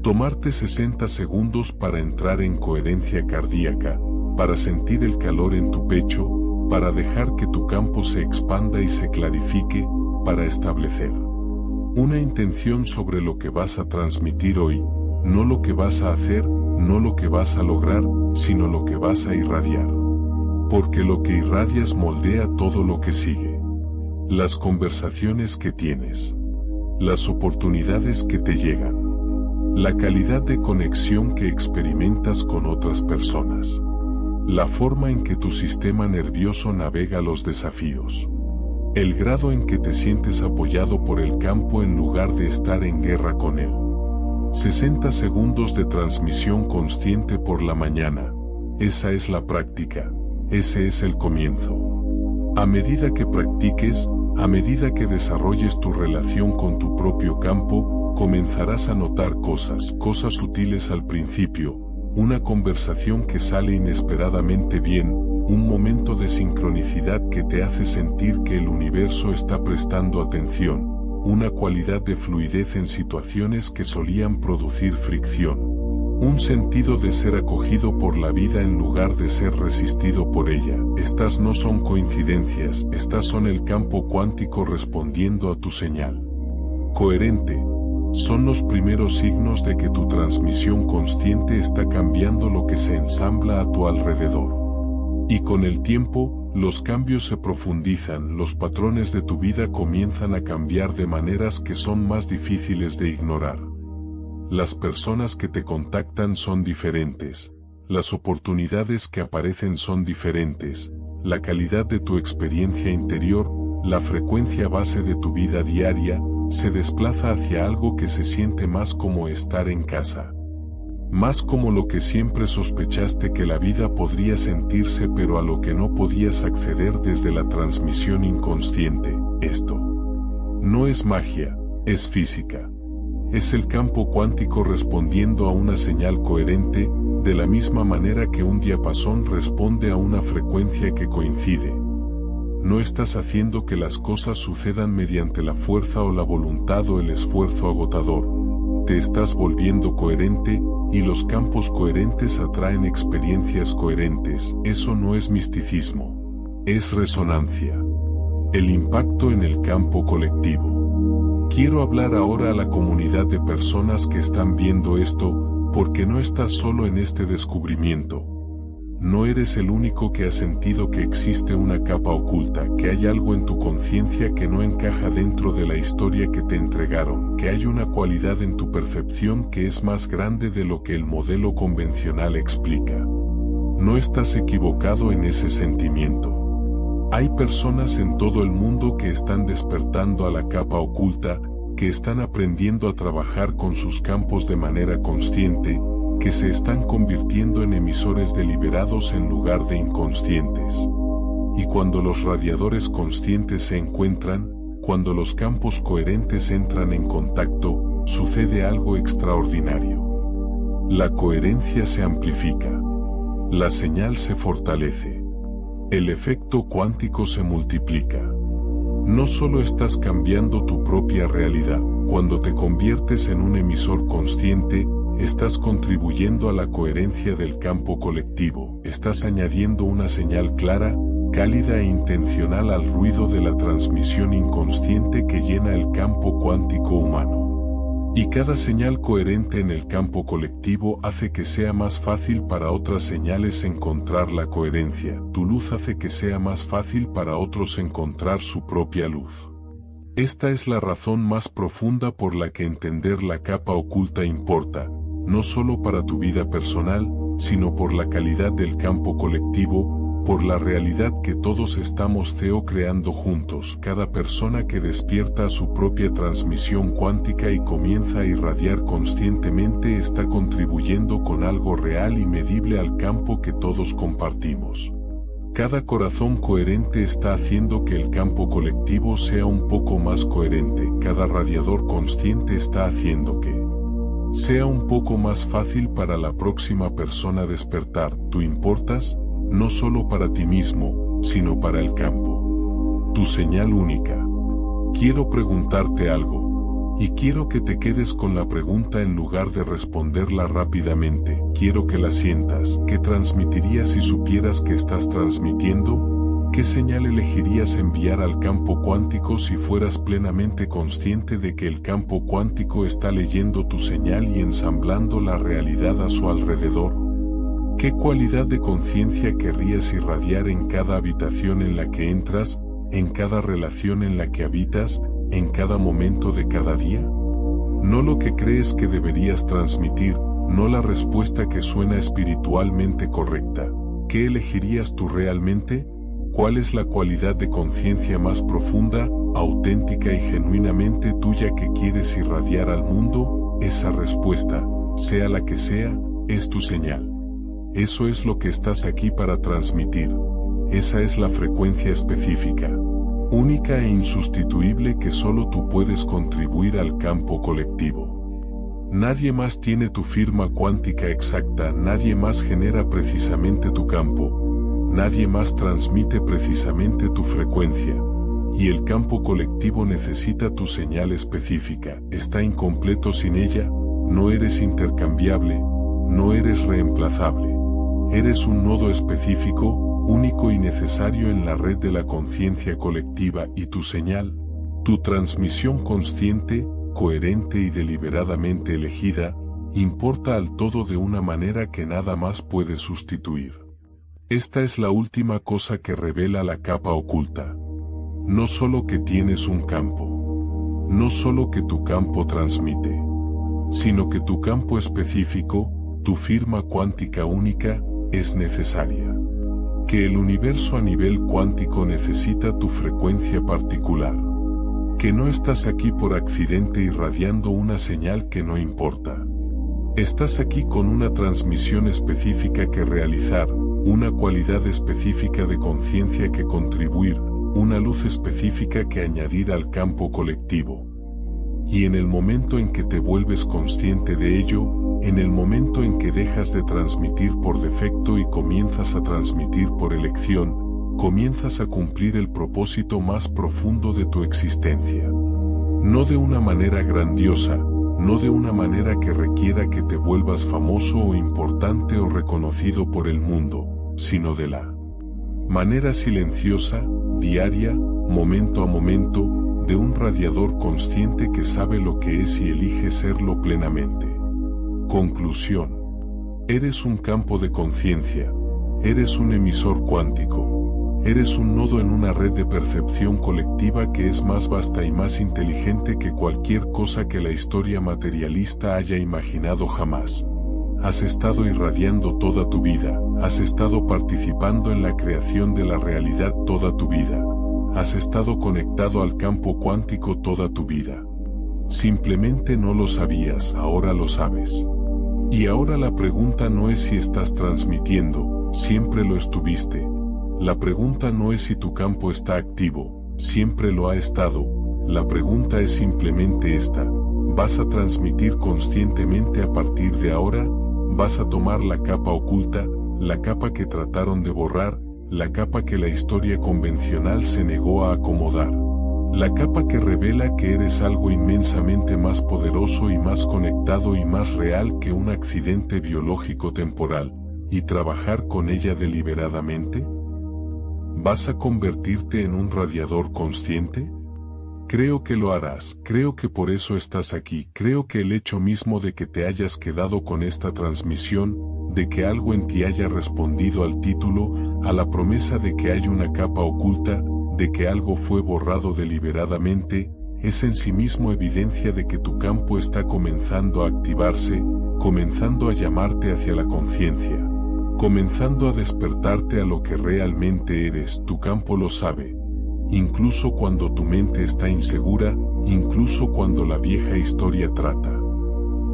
tomarte 60 segundos para entrar en coherencia cardíaca, para sentir el calor en tu pecho, para dejar que tu campo se expanda y se clarifique, para establecer una intención sobre lo que vas a transmitir hoy, no lo que vas a hacer, no lo que vas a lograr, sino lo que vas a irradiar. Porque lo que irradias moldea todo lo que sigue. Las conversaciones que tienes. Las oportunidades que te llegan. La calidad de conexión que experimentas con otras personas. La forma en que tu sistema nervioso navega los desafíos. El grado en que te sientes apoyado por el campo en lugar de estar en guerra con él. 60 segundos de transmisión consciente por la mañana. Esa es la práctica. Ese es el comienzo. A medida que practiques, a medida que desarrolles tu relación con tu propio campo, comenzarás a notar cosas sutiles al principio, una conversación que sale inesperadamente bien, un momento de sincronicidad que te hace sentir que el universo está prestando atención, una cualidad de fluidez en situaciones que solían producir fricción, un sentido de ser acogido por la vida en lugar de ser resistido por ella. Estas no son coincidencias, estas son el campo cuántico respondiendo a tu señal. Coherente. Son los primeros signos de que tu transmisión consciente está cambiando lo que se ensambla a tu alrededor. Y con el tiempo, los cambios se profundizan, los patrones de tu vida comienzan a cambiar de maneras que son más difíciles de ignorar. Las personas que te contactan son diferentes, las oportunidades que aparecen son diferentes, la calidad de tu experiencia interior, la frecuencia base de tu vida diaria, se desplaza hacia algo que se siente más como estar en casa. Más como lo que siempre sospechaste que la vida podría sentirse, pero a lo que no podías acceder desde la transmisión inconsciente. Esto no es magia, es física. Es el campo cuántico respondiendo a una señal coherente, de la misma manera que un diapasón responde a una frecuencia que coincide. No estás haciendo que las cosas sucedan mediante la fuerza o la voluntad o el esfuerzo agotador. Te estás volviendo coherente, y los campos coherentes atraen experiencias coherentes. Eso no es misticismo. Es resonancia. El impacto en el campo colectivo. Quiero hablar ahora a la comunidad de personas que están viendo esto, porque no estás solo en este descubrimiento. No eres el único que ha sentido que existe una capa oculta, que hay algo en tu conciencia que no encaja dentro de la historia que te entregaron, que hay una cualidad en tu percepción que es más grande de lo que el modelo convencional explica. No estás equivocado en ese sentimiento. Hay personas en todo el mundo que están despertando a la capa oculta, que están aprendiendo a trabajar con sus campos de manera consciente, que se están convirtiendo en emisores deliberados en lugar de inconscientes. Y cuando los radiadores conscientes se encuentran, cuando los campos coherentes entran en contacto, sucede algo extraordinario. La coherencia se amplifica. La señal se fortalece. El efecto cuántico se multiplica. No solo estás cambiando tu propia realidad, cuando te conviertes en un emisor consciente, estás contribuyendo a la coherencia del campo colectivo, estás añadiendo una señal clara, cálida e intencional al ruido de la transmisión inconsciente que llena el campo cuántico humano. Y cada señal coherente en el campo colectivo hace que sea más fácil para otras señales encontrar la coherencia. Tu luz hace que sea más fácil para otros encontrar su propia luz. Esta es la razón más profunda por la que entender la capa oculta importa, no solo para tu vida personal, sino por la calidad del campo colectivo, por la realidad que todos estamos creando juntos. Cada persona que despierta a su propia transmisión cuántica y comienza a irradiar conscientemente está contribuyendo con algo real y medible al campo que todos compartimos. Cada corazón coherente está haciendo que el campo colectivo sea un poco más coherente. Cada radiador consciente está haciendo que sea un poco más fácil para la próxima persona despertar. Tú importas, no solo para ti mismo, sino para el campo. Tu señal única. Quiero preguntarte algo, y quiero que te quedes con la pregunta en lugar de responderla rápidamente. Quiero que la sientas. ¿Qué transmitirías si supieras que estás transmitiendo? ¿Qué señal elegirías enviar al campo cuántico si fueras plenamente consciente de que el campo cuántico está leyendo tu señal y ensamblando la realidad a su alrededor? ¿Qué cualidad de conciencia querrías irradiar en cada habitación en la que entras, en cada relación en la que habitas, en cada momento de cada día? No lo que crees que deberías transmitir, no la respuesta que suena espiritualmente correcta. ¿Qué elegirías tú realmente? ¿Cuál es la cualidad de conciencia más profunda, auténtica y genuinamente tuya que quieres irradiar al mundo? Esa respuesta, sea la que sea, es tu señal. Eso es lo que estás aquí para transmitir. Esa es la frecuencia específica, única e insustituible que solo tú puedes contribuir al campo colectivo. Nadie más tiene tu firma cuántica exacta, nadie más genera precisamente tu campo. Nadie más transmite precisamente tu frecuencia, y el campo colectivo necesita tu señal específica. Está incompleto sin ella, no eres intercambiable, no eres reemplazable. Eres un nodo específico, único y necesario en la red de la conciencia colectiva, y tu señal, tu transmisión consciente, coherente y deliberadamente elegida, importa al todo de una manera que nada más puede sustituir. Esta es la última cosa que revela la capa oculta. No solo que tienes un campo, no solo que tu campo transmite, sino que tu campo específico, tu firma cuántica única, es necesaria. Que el universo a nivel cuántico necesita tu frecuencia particular. Que no estás aquí por accidente irradiando una señal que no importa. Estás aquí con una transmisión específica que realizar, una cualidad específica de conciencia que contribuir, una luz específica que añadir al campo colectivo. Y en el momento en que te vuelves consciente de ello, en el momento en que dejas de transmitir por defecto y comienzas a transmitir por elección, comienzas a cumplir el propósito más profundo de tu existencia. No de una manera grandiosa, no de una manera que requiera que te vuelvas famoso o importante o reconocido por el mundo, sino de la manera silenciosa, diaria, momento a momento, de un radiador consciente que sabe lo que es y elige serlo plenamente. Conclusión. Eres un campo de conciencia, eres un emisor cuántico, eres un nodo en una red de percepción colectiva que es más vasta y más inteligente que cualquier cosa que la historia materialista haya imaginado jamás. Has estado irradiando toda tu vida, has estado participando en la creación de la realidad toda tu vida, has estado conectado al campo cuántico toda tu vida. Simplemente no lo sabías, ahora lo sabes. Y ahora la pregunta no es si estás transmitiendo, siempre lo estuviste. La pregunta no es si tu campo está activo, siempre lo ha estado. La pregunta es simplemente esta: ¿vas a transmitir conscientemente a partir de ahora? ¿Vas a tomar la capa oculta, la capa que trataron de borrar, la capa que la historia convencional se negó a acomodar? La capa que revela que eres algo inmensamente más poderoso y más conectado y más real que un accidente biológico temporal, y trabajar con ella deliberadamente. ¿Vas a convertirte en un radiador consciente? Creo que lo harás, creo que por eso estás aquí, creo que el hecho mismo de que te hayas quedado con esta transmisión, de que algo en ti haya respondido al título, a la promesa de que hay una capa oculta, de que algo fue borrado deliberadamente, es en sí mismo evidencia de que tu campo está comenzando a activarse, comenzando a llamarte hacia la conciencia, comenzando a despertarte a lo que realmente eres. Tu campo lo sabe. Incluso cuando tu mente está insegura, incluso cuando la vieja historia trata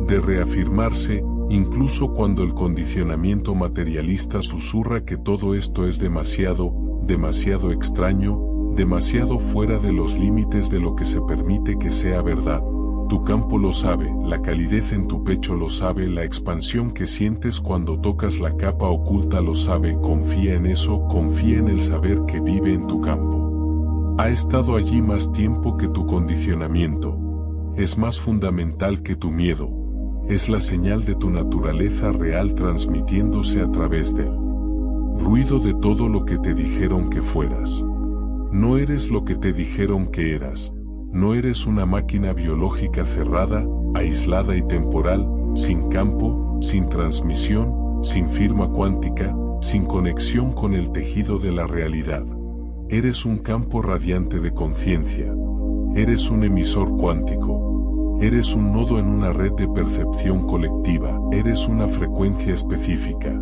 de reafirmarse, incluso cuando el condicionamiento materialista susurra que todo esto es demasiado, demasiado extraño, demasiado fuera de los límites de lo que se permite que sea verdad. Tu campo lo sabe, la calidez en tu pecho lo sabe, la expansión que sientes cuando tocas la capa oculta lo sabe. Confía en eso, confía en el saber que vive en tu campo. Ha estado allí más tiempo que tu condicionamiento. Es más fundamental que tu miedo. Es la señal de tu naturaleza real transmitiéndose a través del ruido de todo lo que te dijeron que fueras. No eres lo que te dijeron que eras. No eres una máquina biológica cerrada, aislada y temporal, sin campo, sin transmisión, sin firma cuántica, sin conexión con el tejido de la realidad. Eres un campo radiante de conciencia. Eres un emisor cuántico. Eres un nodo en una red de percepción colectiva. Eres una frecuencia específica,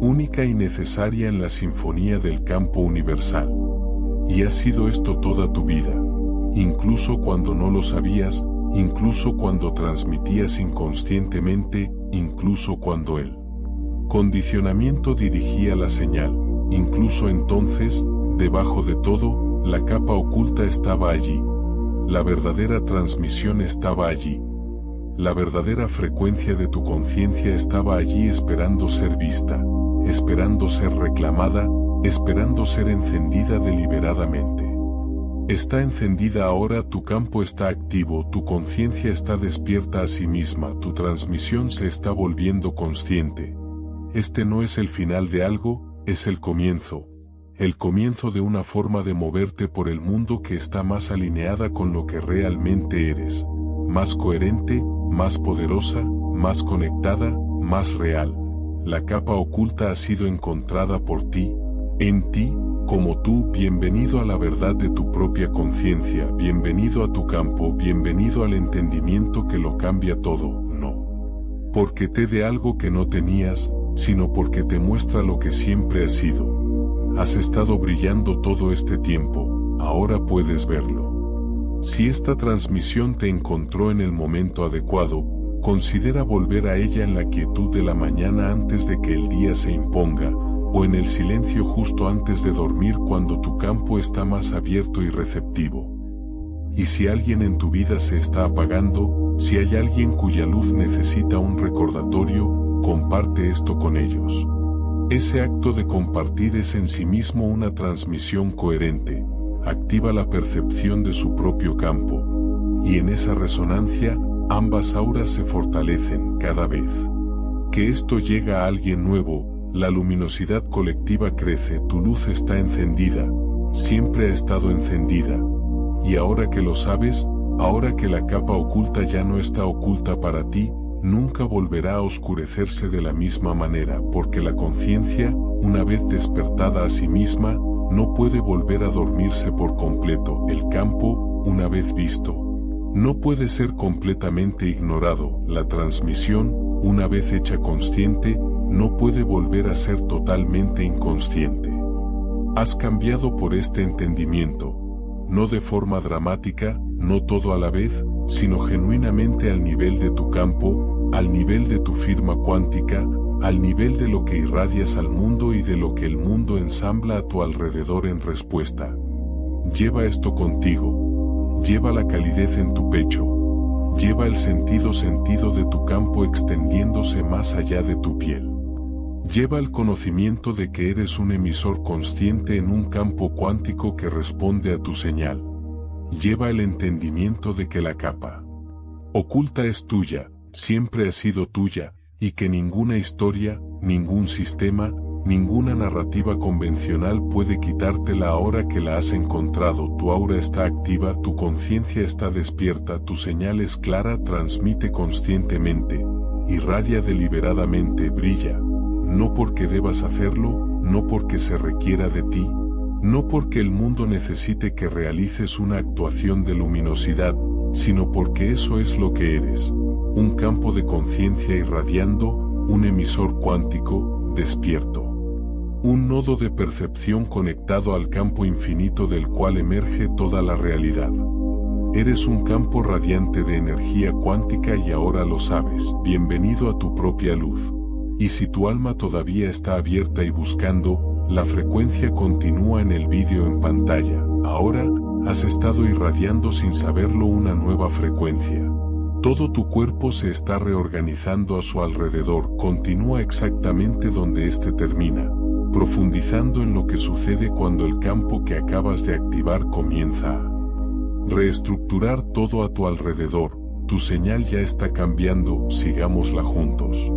única y necesaria en la sinfonía del campo universal. Y has sido esto toda tu vida. Incluso cuando no lo sabías, incluso cuando transmitías inconscientemente, incluso cuando el condicionamiento dirigía la señal, incluso entonces, debajo de todo, la capa oculta estaba allí. La verdadera transmisión estaba allí. La verdadera frecuencia de tu conciencia estaba allí esperando ser vista, esperando ser reclamada, esperando ser encendida deliberadamente. Está encendida ahora, tu campo está activo, tu conciencia está despierta a sí misma, tu transmisión se está volviendo consciente. Este no es el final de algo, es el comienzo de una forma de moverte por el mundo que está más alineada con lo que realmente eres, más coherente, más poderosa, más conectada, más real. La capa oculta ha sido encontrada por ti, en ti, como tú. Bienvenido a la verdad de tu propia conciencia, bienvenido a tu campo, bienvenido al entendimiento que lo cambia todo. No porque te dé algo que no tenías, sino porque te muestra lo que siempre has sido. Has estado brillando todo este tiempo, ahora puedes verlo. Si esta transmisión te encontró en el momento adecuado, considera volver a ella en la quietud de la mañana antes de que el día se imponga, o en el silencio justo antes de dormir cuando tu campo está más abierto y receptivo. Y si alguien en tu vida se está apagando, si hay alguien cuya luz necesita un recordatorio, comparte esto con ellos. Ese acto de compartir es en sí mismo una transmisión coherente, activa la percepción de su propio campo, y en esa resonancia, ambas auras se fortalecen cada vez que esto llega a alguien nuevo, la luminosidad colectiva crece, tu luz está encendida, siempre ha estado encendida, y ahora que lo sabes, ahora que la capa oculta ya no está oculta para ti, nunca volverá a oscurecerse de la misma manera, porque la conciencia, una vez despertada a sí misma, no puede volver a dormirse por completo. El campo, una vez visto, no puede ser completamente ignorado. La transmisión, una vez hecha consciente, no puede volver a ser totalmente inconsciente. Has cambiado por este entendimiento, no de forma dramática, no todo a la vez, sino genuinamente al nivel de tu campo, al nivel de tu firma cuántica, al nivel de lo que irradias al mundo y de lo que el mundo ensambla a tu alrededor en respuesta. Lleva esto contigo. Lleva la calidez en tu pecho. Lleva el sentido de tu campo extendiéndose más allá de tu piel. Lleva el conocimiento de que eres un emisor consciente en un campo cuántico que responde a tu señal. Lleva el entendimiento de que la capa oculta es tuya, siempre ha sido tuya, y que ninguna historia, ningún sistema, ninguna narrativa convencional puede quitártela ahora que la has encontrado. Tu aura está activa, tu conciencia está despierta, tu señal es clara, transmite conscientemente, irradia deliberadamente, brilla. No porque debas hacerlo, no porque se requiera de ti, no porque el mundo necesite que realices una actuación de luminosidad, sino porque eso es lo que eres. Un campo de conciencia irradiando, un emisor cuántico, despierto. Un nodo de percepción conectado al campo infinito del cual emerge toda la realidad. Eres un campo radiante de energía cuántica y ahora lo sabes. Bienvenido a tu propia luz. Y si tu alma todavía está abierta y buscando, la frecuencia continúa en el vídeo en pantalla. Ahora, has estado irradiando sin saberlo una nueva frecuencia. Todo tu cuerpo se está reorganizando a su alrededor, continúa exactamente donde éste termina, profundizando en lo que sucede cuando el campo que acabas de activar comienza a reestructurar todo a tu alrededor. Tu señal ya está cambiando, sigámosla juntos.